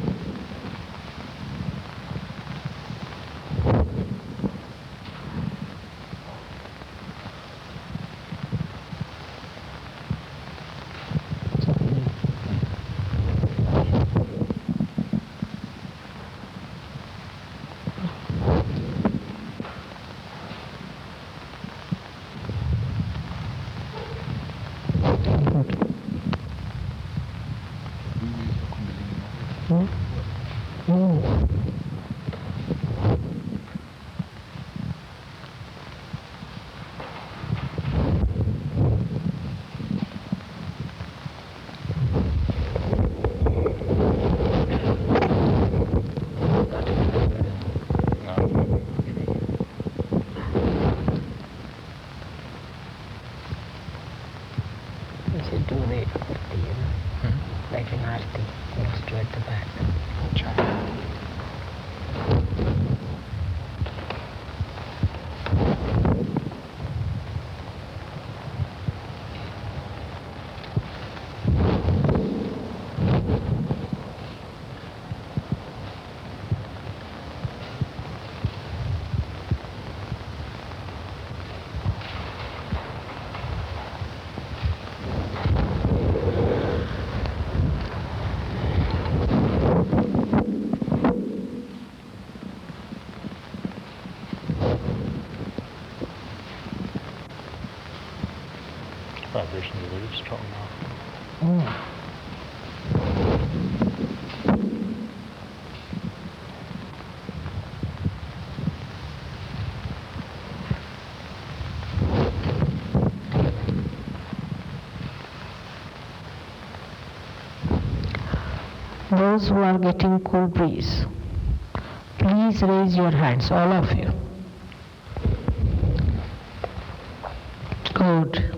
We should do the arti, like an arti, next to at the back. Vibrations are very strong now. Those who are getting cool breeze, please raise your hands, all of you. Good.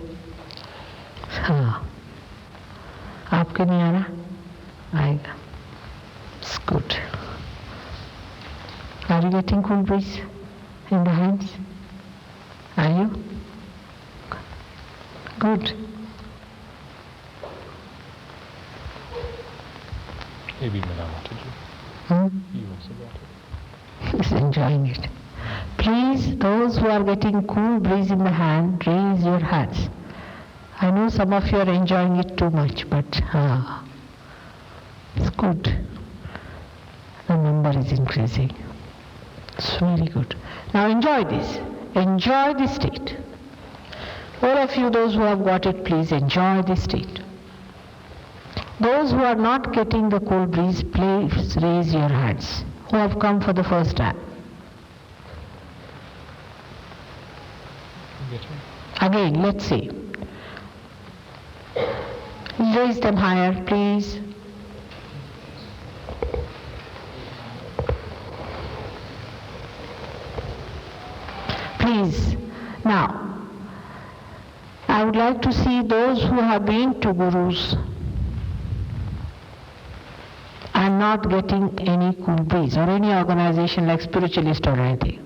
हाँ, आपके नहीं आ रहा? आएगा. It's good. Are you getting cool breeze in the hands? Are you? Good. Maybe Manama to do. He was about it. He's enjoying it. Please, those who are getting cool breeze in the hand, raise your hands. I know some of you are enjoying it too much, but it's good. The number is increasing. It's very good. Now enjoy this. Enjoy this state. All of you, those who have got it, please enjoy this state. Those who are not getting the cool breeze, please raise your hands. Who have come for the first time? Again, let's see. Raise them higher, please. Please. Now, I would like to see those who have been to gurus and not getting any cool breeze or any organization like spiritualist or anything.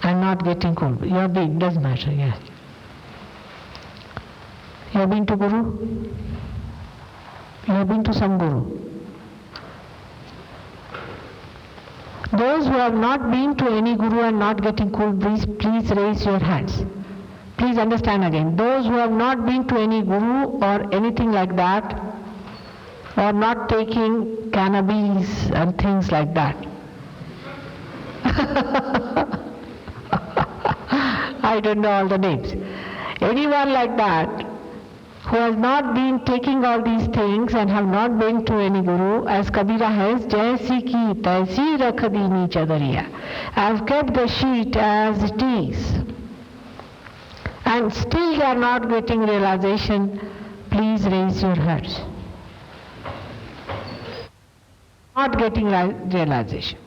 And not getting cool breeze. You have been, doesn't matter, yes. You have been to guru? You have been to some guru? Those who have not been to any guru and not getting cool breeze, please raise your hands. Please understand again. Those who have not been to any guru or anything like that, or not taking cannabis and things like that. I don't know all the names. Anyone like that who has not been taking all these things and have not been to any guru, as Kabira has, Jaisi ki taisi rakh dini chadariya. I have kept the sheet as it is. And still they are not getting realization, please raise your hands. Not getting realization.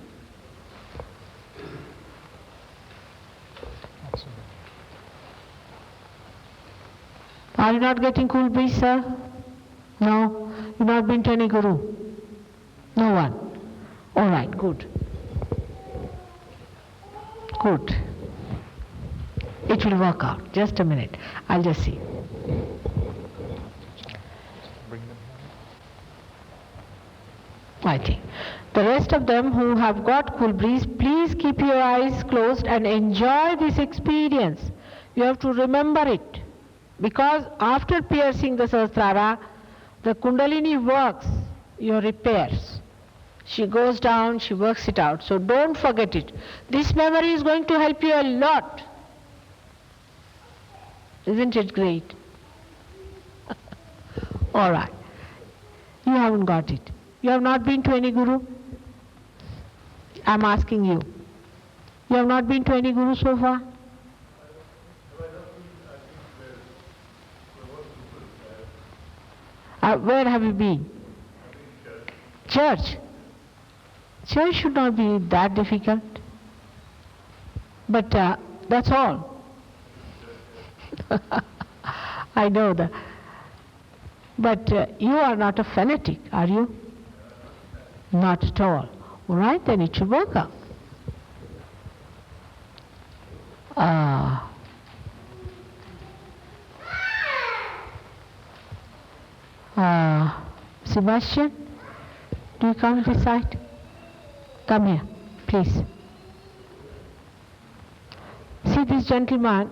Are you not getting cool breeze, sir? No? You've not been to any guru? No one? All right, good. Good. It will work out. Just a minute. I'll just see. I think. The rest of them who have got cool breeze, please keep your eyes closed and enjoy this experience. You have to remember it. Because after piercing the Sahasrara, the Kundalini works your repairs. She goes down, she works it out. So don't forget it. This memory is going to help you a lot. Isn't it great? All right. You haven't got it. You have not been to any guru? I'm asking you. You have not been to any guru so far? Where have you been? Church. Church should not be that difficult. But that's all. I know that. But you are not a fanatic, are you? Not at all. All right, then it should work out. Sebastian, do you come this side? Come here, please. See, this gentleman,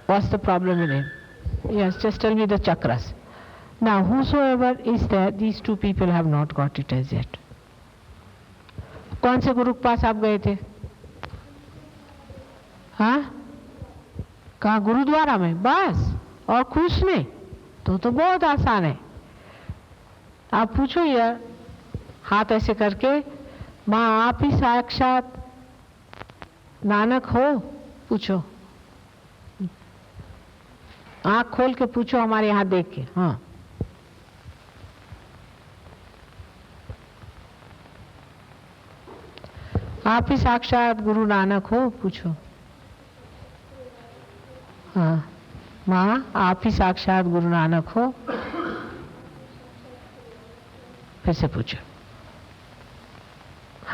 what's the problem in him? Yes, just tell me the chakras. Now, whosoever is there, these two people have not got it as yet. कौन से गुरु के पास आप गए थे? हाँ? कहाँ? गुरुद्वारा में? बस? और खुश नहीं? तो बहुत आसान है. आप पूछो यार, हाथ ऐसे करके, माँ आप ही साक्षात नानक हो? पूछो. आँख खोल के पूछो, हमारे यहाँ देख के. हाँ. आप ही साक्षात गुरु नानक हो? पूछो. हाँ. माँ आप ही साक्षात गुरु नानक हो? फिर से पूछो.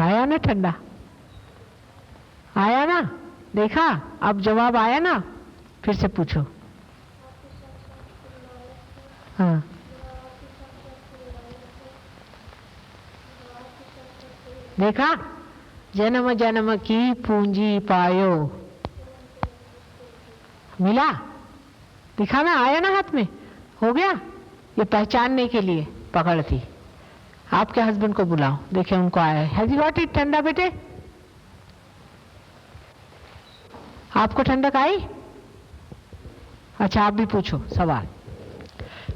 आया ना ठंडा? आया ना? देखा? अब जवाब आया ना? फिर से पूछो. हाँ. देखा? जन्म जन्म की पूंजी पायो. मिला? दिखा ना? आया ना हाथ में? हो गया? ये पहचानने के लिए पकड़ थी. आपके हस्बैंड को बुलाओ, देखे उनको आया है. Has you got it? ठंडा बेटे? आपको ठंडक आई? अच्छा, आप भी पूछो सवाल.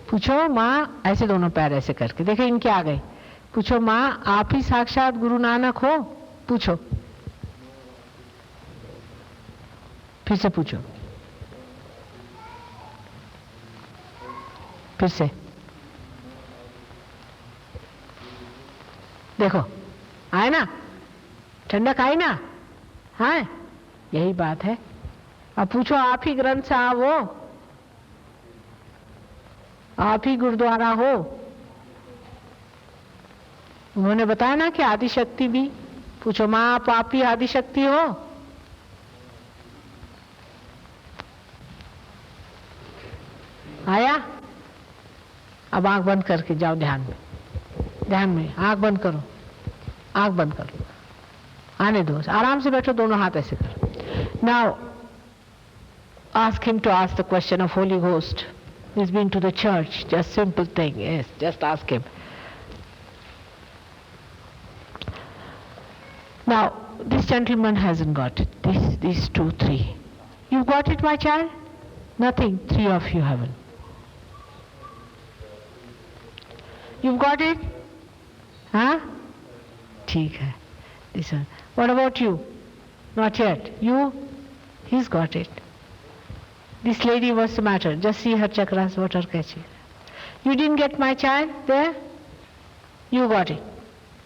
पूछो माँ, ऐसे दोनों पैर ऐसे करके, देखे इनके आ गए. पूछो माँ आप ही साक्षात गुरु नानक हो? पूछो. फिर से पूछो. फिर से. देखो आए ना? ठंडक आई ना? हाँ, यही बात है. अब पूछो आप ही ग्रंथ साहब हो? आप ही गुरुद्वारा हो? उन्होंने बताया ना कि आदिशक्ति भी. पूछो माँ आप ही आदिशक्ति हो? आया? अब आंख बंद करके जाओ ध्यान में. ध्यान में आंख बंद करो. आंख बंद करो. आने दो. आराम से बैठो. दोनों हाथ ऐसे करो. Now ask him to ask the question of Holy Ghost. He's been to the church. Just simple thing. Yes, just ask him. Now, this gentleman hasn't got it. These 2, 3. You got it, my child? Nothing. 3 of you haven't. You've got it? Huh? ठीक है. This one. What about you? Not yet. You? He's got it. This lady, what's the matter? Just see her chakras, what are catching. You didn't get my child there? You got it.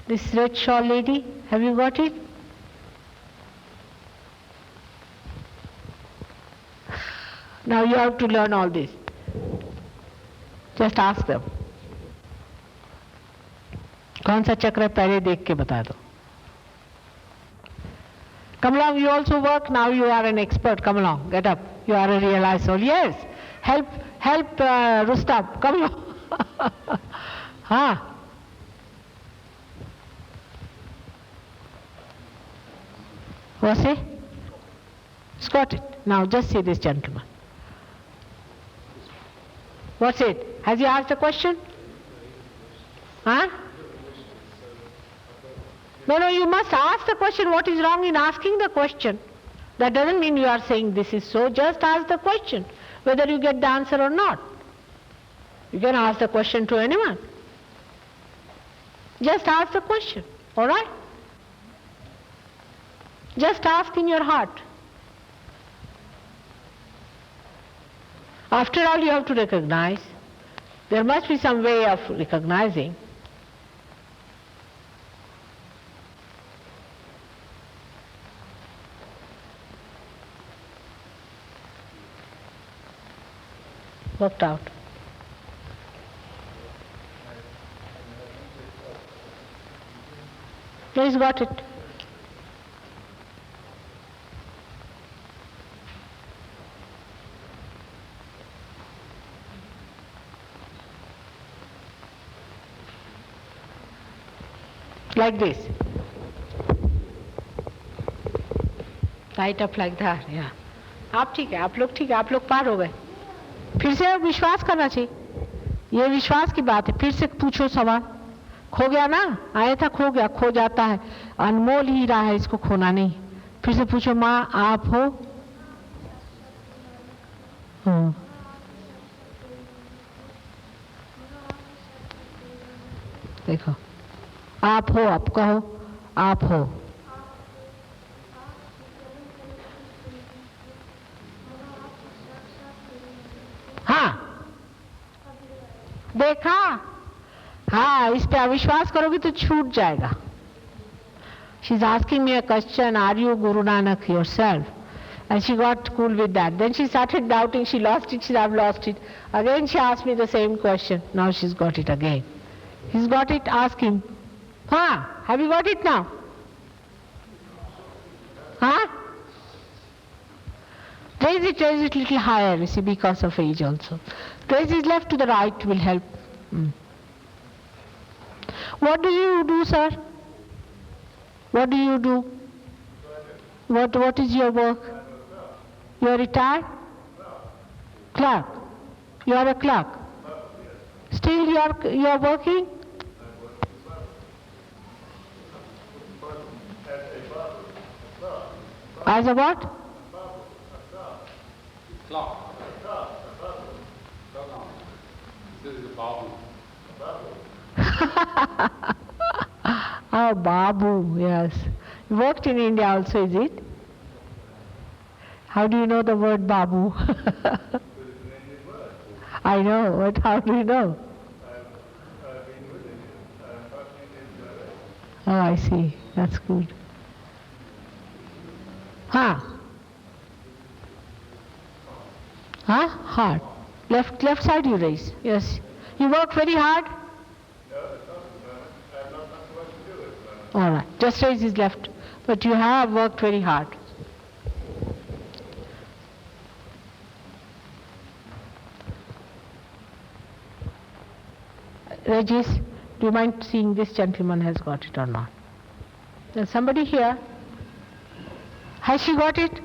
This red shawl lady, have you got it? Now you have to learn all this. Just ask them. कौन सा चक्र पहले देख के बता दो. Come along, you also work. Now you are an expert. Come along, get up. You are a realized soul. Yes, help Rustam. Come along. Huh? What's it? It's got it. Now just see this gentleman. What's it? Has he asked a question? Huh? No, you must ask the question. What is wrong in asking the question? That doesn't mean you are saying this is so. Just ask the question, whether you get the answer or not. You can ask the question to anyone. Just ask the question, all right? Just ask in your heart. After all, you have to recognize. There must be some way of recognizing. Worked out. No, he's got it. Like this. Light up like that, yeah. आप ठीक है, आप लोग पार हो गए. फिर से विश्वास करना चाहिए. ये विश्वास की बात है. फिर से पूछो सवाल. खो गया ना, आया था खो गया, खो जाता है. अनमोल हीरा है, इसको खोना नहीं. फिर से पूछो, माँ आप हो? देखो, आप हो, आप कहो, आप हो. हाँ, देखा? हाँ, इस पे अविश्वास करोगे तो छूट जाएगा. She's asking me a question, are you Guru Nanak yourself? And she got cool with that. Then she started doubting, she lost it, I've lost it. Again she asked me the same question. Now she's got it again. He's got it, ask him. Huh? Have you got it now? Huh? Raise it little higher, you see, because of age also. Raise it left to the right will help. What do you do, sir? What do you do? What is your work? You are retired? Clerk. You are a clerk. Still you are working? As a what? Clock. This is a babu. Oh, Babu, yes. You worked in India also, is it? How do you know the word Babu? I know, but how do you know? Oh, I see. That's good. Huh? Huh? Hard. Left side you raise. Yes. You work very hard? All right. Just raise his left. But you have worked very hard. Regis, do you mind seeing this gentleman has got it or not? There's somebody here. Has she got it?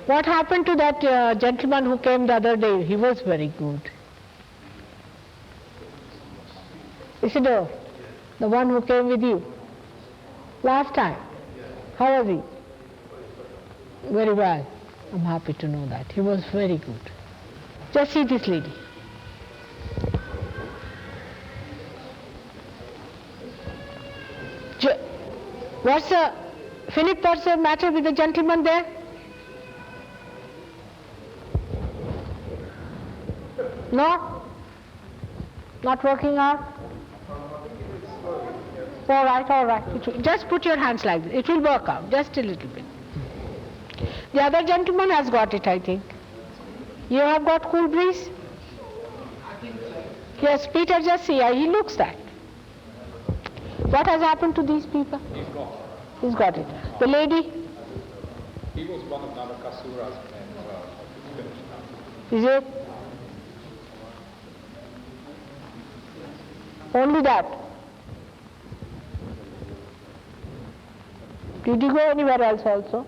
What happened to that gentleman who came the other day? He was very good. Isidore, the one who came with you last time. How was he? Very well. I'm happy to know that. He was very good. Just see this lady. What's the Philip, what's the matter with the gentleman there? No? Not working out? All right. Just put your hands like this. It will work out, just a little bit. The other gentleman has got it, I think. You have got cool breeze? Yes, Peter, just see, he looks that. What has happened to these people? He's got it. The lady? He was one of Narakasura's men as well. Finished now. Is it? Only that. Did you go anywhere else also?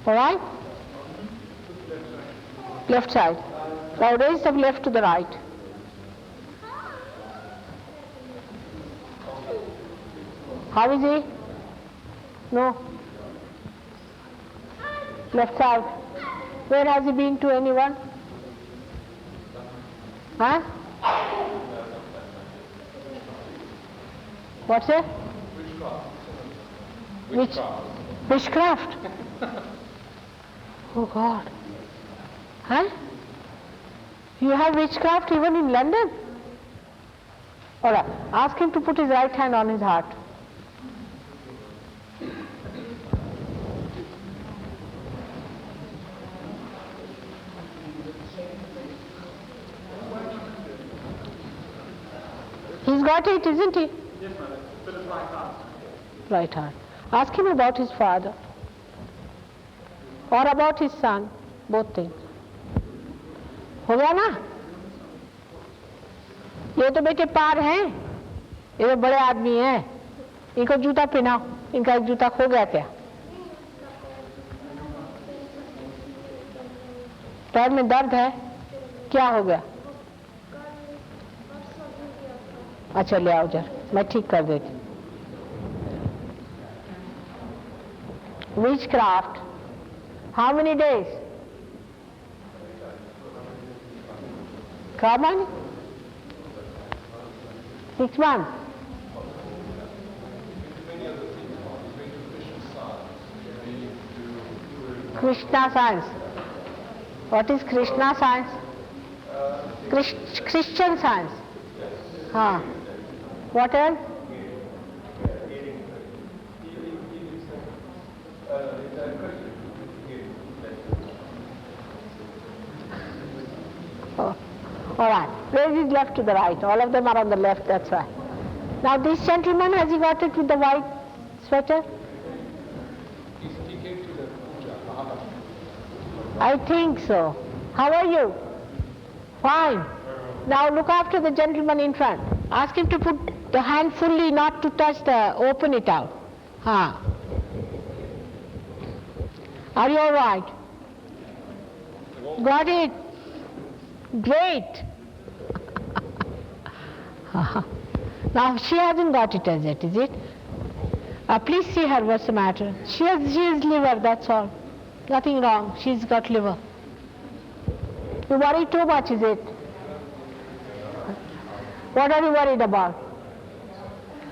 All right? Left side. Now raise the left to the right. How is he? No. Left side. Where has he been to anyone? Huh? What's it? Witchcraft. Oh God. Huh? You have witchcraft even in London? Alright, ask him to put his right hand on his heart. He's got it, isn't he? Yes, madam. But it's right hand. Right hand. Ask him about his father or about his son, both things. हो गया ना? ये तो बेटे पार हैं, ये तो बड़े आदमी हैं, इनको जूता पहनाओ, इनका एक जूता खो गया क्या? पैर में दर्द है, क्या हो गया? अच्छा ले आओ जरा, मैं ठीक कर देती. Witchcraft. How many days? How many? 6 months. Krishna science. What is Krishna science? Christian science. Huh. What else? Oh. All right. Raise his left to the right. All of them are on the left, that's why. Now this gentleman, has he got it with the white sweater? He came to the puja, Mahamad. I think so. How are you? Fine. Now look after the gentleman in front. Ask him to put the hand fully, not to touch the, open it out. Are you all right? Got it? Great. Now she hasn't got it as yet, is it? Please see her, what's the matter? She has liver, that's all. Nothing wrong, she's got liver. You worry too much, is it? What are you worried about?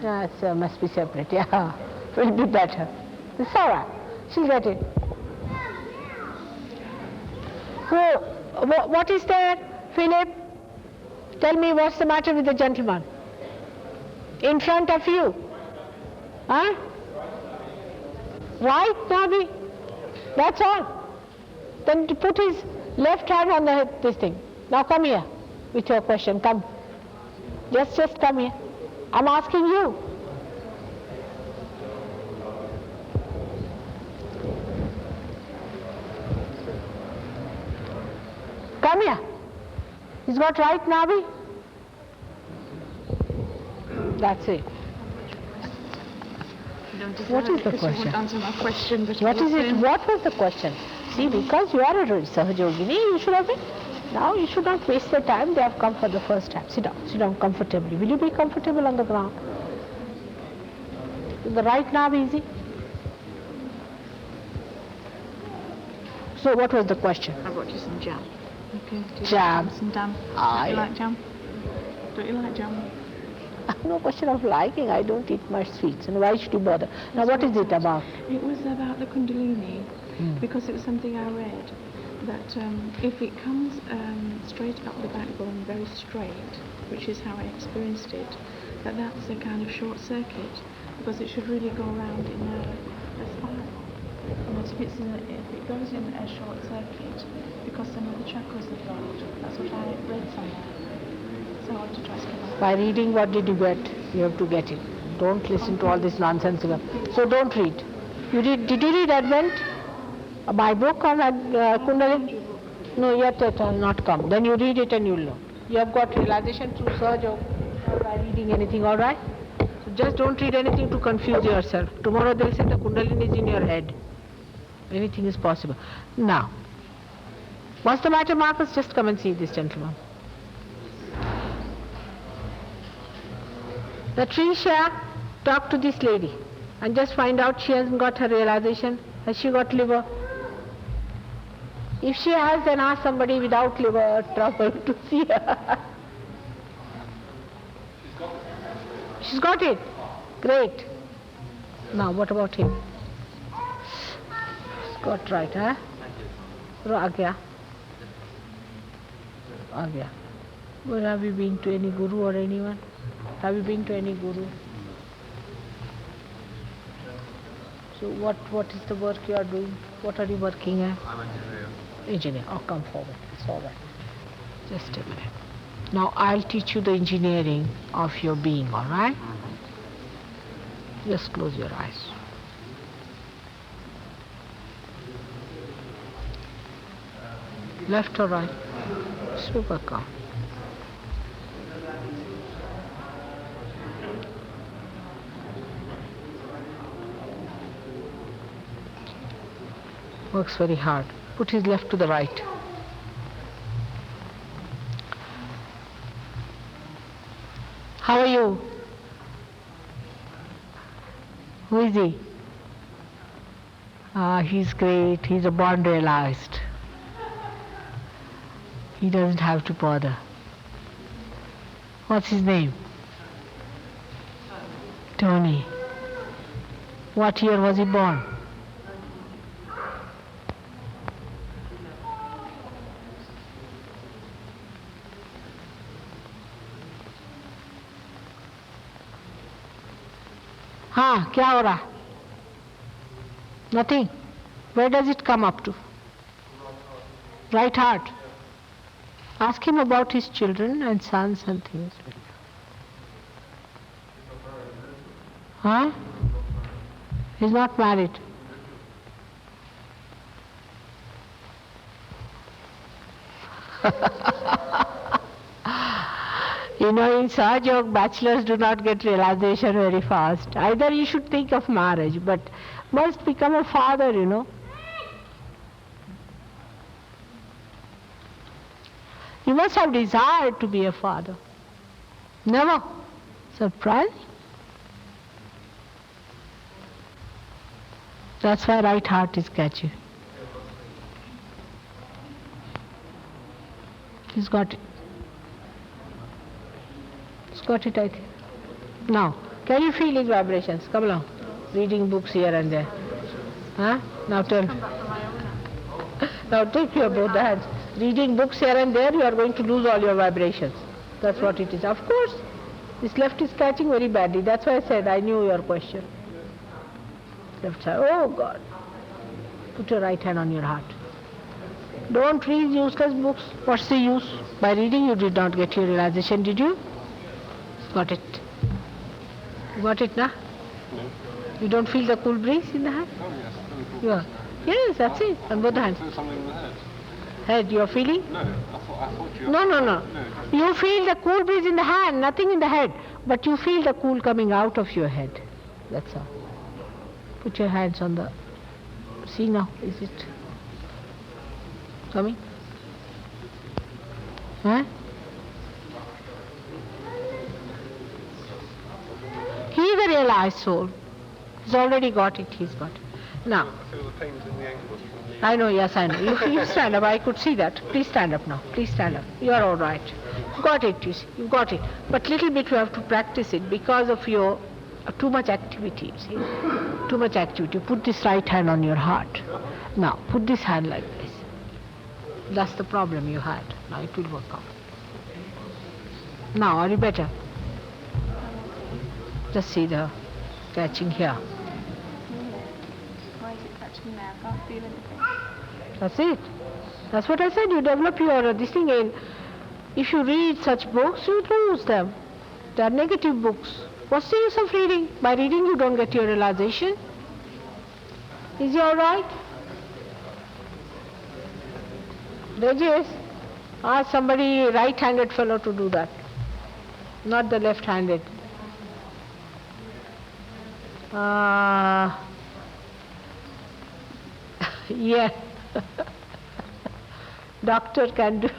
Yes, must be separate, yeah. Will be better. It's all right, she'll get it. So, what is there, Philip? Tell me what's the matter with the gentleman? In front of you. Huh? Right, Nabi? That's all. Then to put his left hand on this thing. Now come here with your question. Come. Just come here. I'm asking you. Come here. He's got right, Nabi? That's it. What is the question? You won't answer my question, but What is it? What was the question? See, because you are a Sahajogini, you should have been. Now you should not waste the time. They have come for the first time. Sit down comfortably. Will you be comfortable on the ground? The right knob easy. So what was the question? I brought you some jam. Okay. Do you Jam. like some jam? Ah, Don't you yeah. like jam? Don't you like jam? No question of liking. I don't eat much sweets. And why should you bother? Now what is it about? It was about the Kundalini, because it was something I read, that if it comes straight up the backbone, very straight, which is how I experienced it, that's a kind of short circuit, because it should really go around in a spiral. And if it goes in a short circuit, because some of the chakras are blocked, that's what I read somewhere. So I want to trust about. By reading, what did you get? You have to get it. Don't listen to all this nonsense. So don't read. Did you read Advent? My book on Kundalini? No, yet it will not come. Then you read it and you'll know. You have got realization through search or by reading anything, all right? So just don't read anything to confuse yourself. Tomorrow they'll say the Kundalini is in your head. Anything is possible. Now, what's the matter, Marcus? Just come and see this gentleman. Patricia, talk to this lady and just find out she hasn't got her realization. Has she got liver? If she has, then ask somebody without liver trouble to see her. She's got it. Great. Now, what about him? He's got right, huh? आ गया. Well, have you been to any guru or anyone? Have you been to any guru? So what is the work you are doing? What are you working at? I'm an engineer. Engineer. Oh, come forward. It's all right. Just a minute. Now I'll teach you the engineering of your being, all right? Just close your eyes. Left or right? Super calm. Works very hard. Put his left to the right. How are you? Who is he? He's great. He's a born realized. He doesn't have to bother. What's his name? Tony. What year was he born? हाँ, क्या हो रहा? Nothing. Where does it come up to? Right heart. Ask him about his children and sons and things. Huh? He's not married. You know, in Sahaja Yoga, bachelors do not get realization very fast. Either you should think of marriage, but must become a father, you know. You must have desired to be a father. Never. Surprising. That's why right heart is catchy. He's got it. He's got it, I think. Now, can you feel his vibrations? Come along. Reading books here and there. Huh? Now tell. Now take your both hands. Reading books here and there, you are going to lose all your vibrations. That's what it is. Of course, this left is catching very badly. That's why I said I knew your question. Left side. Oh God. Put your right hand on your heart. Don't read useless books. What's the use? By reading you did not get your realization, did you? Got it. You got it, na? No. You don't feel the cool breeze in the hand? Oh, yes. You are. Yes, that's it. On both hands. There's something in the head. Head, you are feeling? No, I thought you... No. You feel the cool breeze in the hand, nothing in the head. But you feel the cool coming out of your head. That's all. Put your hands on the... See now, is it coming? Huh? He is a realized soul. He's already got it, he's got it. Now. I feel the pains in the ankles from the... I know, yes, I know. You stand up, I could see that. Please stand up now. Please stand up. You are all right. Got it, you see. You got it. But little bit you have to practice it because of your too much activity, you see. Too much activity. Put this right hand on your heart. Now, put this hand like this. That's the problem you had. Now it will work out. Now, are you better? Just see the catching here. Why is it catching now? I can't feel anything. That's it. That's what I said. You develop your this thing in. If you read such books, you lose them. They are negative books. What's the use of reading? By reading you don't get your realization. Is he all right? Regis, ask somebody right-handed fellow to do that. Not the left-handed. Yeah. Doctor can do.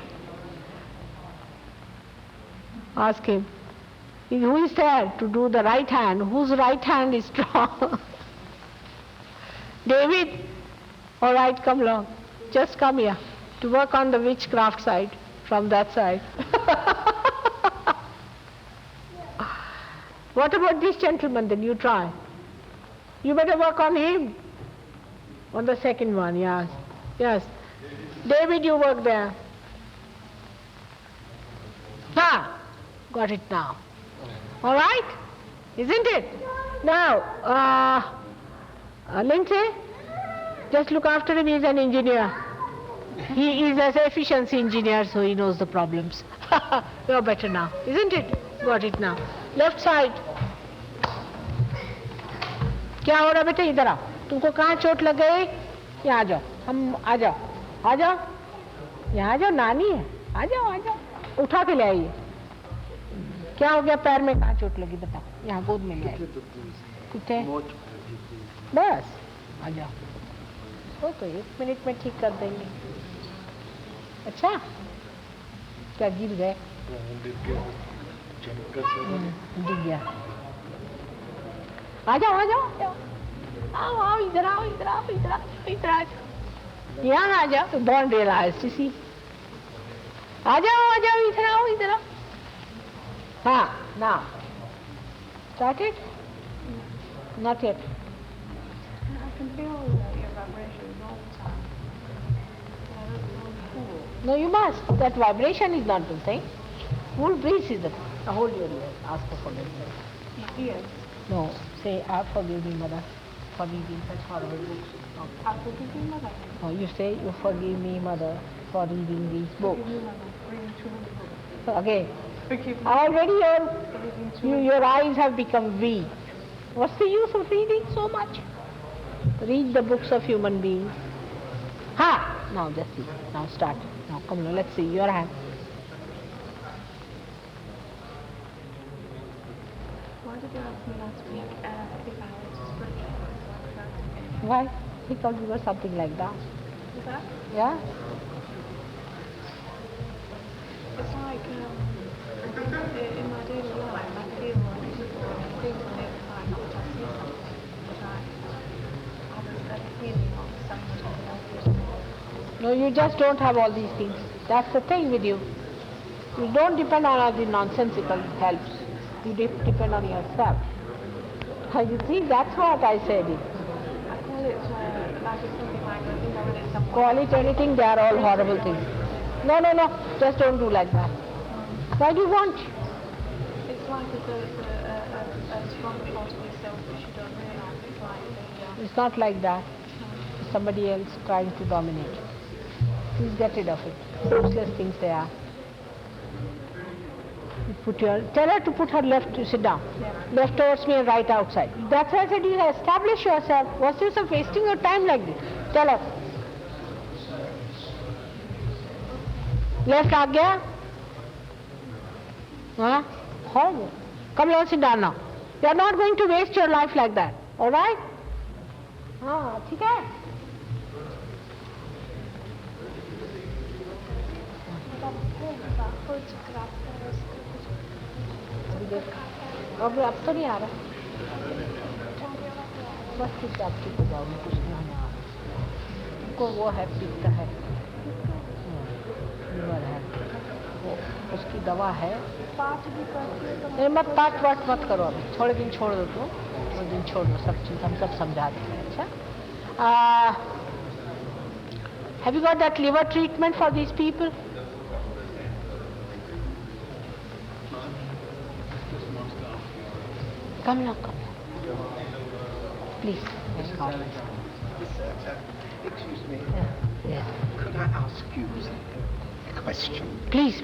Ask him. Who is there to do the right hand? Whose right hand is strong? David? All right, come along. just come here to work on the witchcraft side from that side. What about this gentleman? Then you try. You better work on him. On the second one, yes. Yes. David, you work there. Got it now. All right? Isn't it? Now, Lindsay, just look after him. He's an engineer. He is an efficiency engineer, so he knows the problems. You're better now, isn't it? Got it now. Left side. क्या हो रहा बेटे? इधर आओ. तुमको कहाँ चोट लग गई? यहाँ आ जाओ. हम आ जाओ. आ जाओ. यहाँ आ जाओ. नानी है. आ जाओ. आ जाओ. उठा के ले आइए. क्या हो गया? पैर में कहाँ चोट लगी बताओ. यहाँ गोद में ले आइए. कुछ है? बस. आ जाओ. वो तो 1 मिनट में ठीक कर देंगे. अच्छा? क्या गिर गए? गिर गया. आ जाओ. आ जाओ. आओ. आओ. इधर आओ. इधर आओ. इधर आओ. इधर आ जाओ. यहाँ आ जाओ. Don't realize, you see. आ जाओ. आ जाओ. इधर आओ. इधर आओ. हाँ. Now. Started? Not yet. I can feel your vibrations all the time. I don't know who. No, you must. That vibration is not the thing. Full breeze is the thing. Now hold your ear. Ask for forgiveness. Yes. No. Say, I forgive me, Mother, for reading such horrible books. No. I forgive you, Mother. No, you say, you forgive me, Mother, for reading these books. Forgive you, Mother. Reading too many books. Okay. Forgive me. Already Reading too many your eyes have become weak. What's the use of reading so much? Read the books of human beings. Now just see. Now start. Now come on, let's see. Your hand. Why did you ask me last week if I was spiritual? Why? Because you were something like that. Is that? Yeah? It's like in my daily life, I feel like things on the other side, not just you, but I have a feeling of someone else. No, you just don't have all these things. That's the thing with you. You don't depend on all the nonsensical helps. You depend on yourself. You see, that's what I said. I call it like it's something like I think I read it somewhere. Call it anything, they are all horrible things. No, just don't do like that. Why do you want? It's like a strong part of yourself which you don't realize. It's like It's not like that. It's somebody else trying to dominate. Please get rid of it. Useless things they are. Tell her to put her left, sit down. Yeah. Left towards me and right outside. That's why I said you establish yourself. What's the use of wasting your time like this? Tell her. Left आ गया? Huh? Horrible. Come on, sit down now. You are not going to waste your life like that. All right? हाँ, ठीक है? अब तो नहीं आ रहा. बस ठीक आप ठीक हो जाओगे, कुछ नहीं होने आ रहा. उनको वो है, पित्त है, लीवर है, वो उसकी दवा है. नहीं मत पाठ वाट मत करो अभी, थोड़े दिन छोड़ दो. तो थोड़े दिन छोड़ दो, सब चीज़ हम सब समझा देंगे. अच्छा, have you got that liver treatment for these people? Come now. Please. Excuse me. Yes. Could I ask you a question? Please.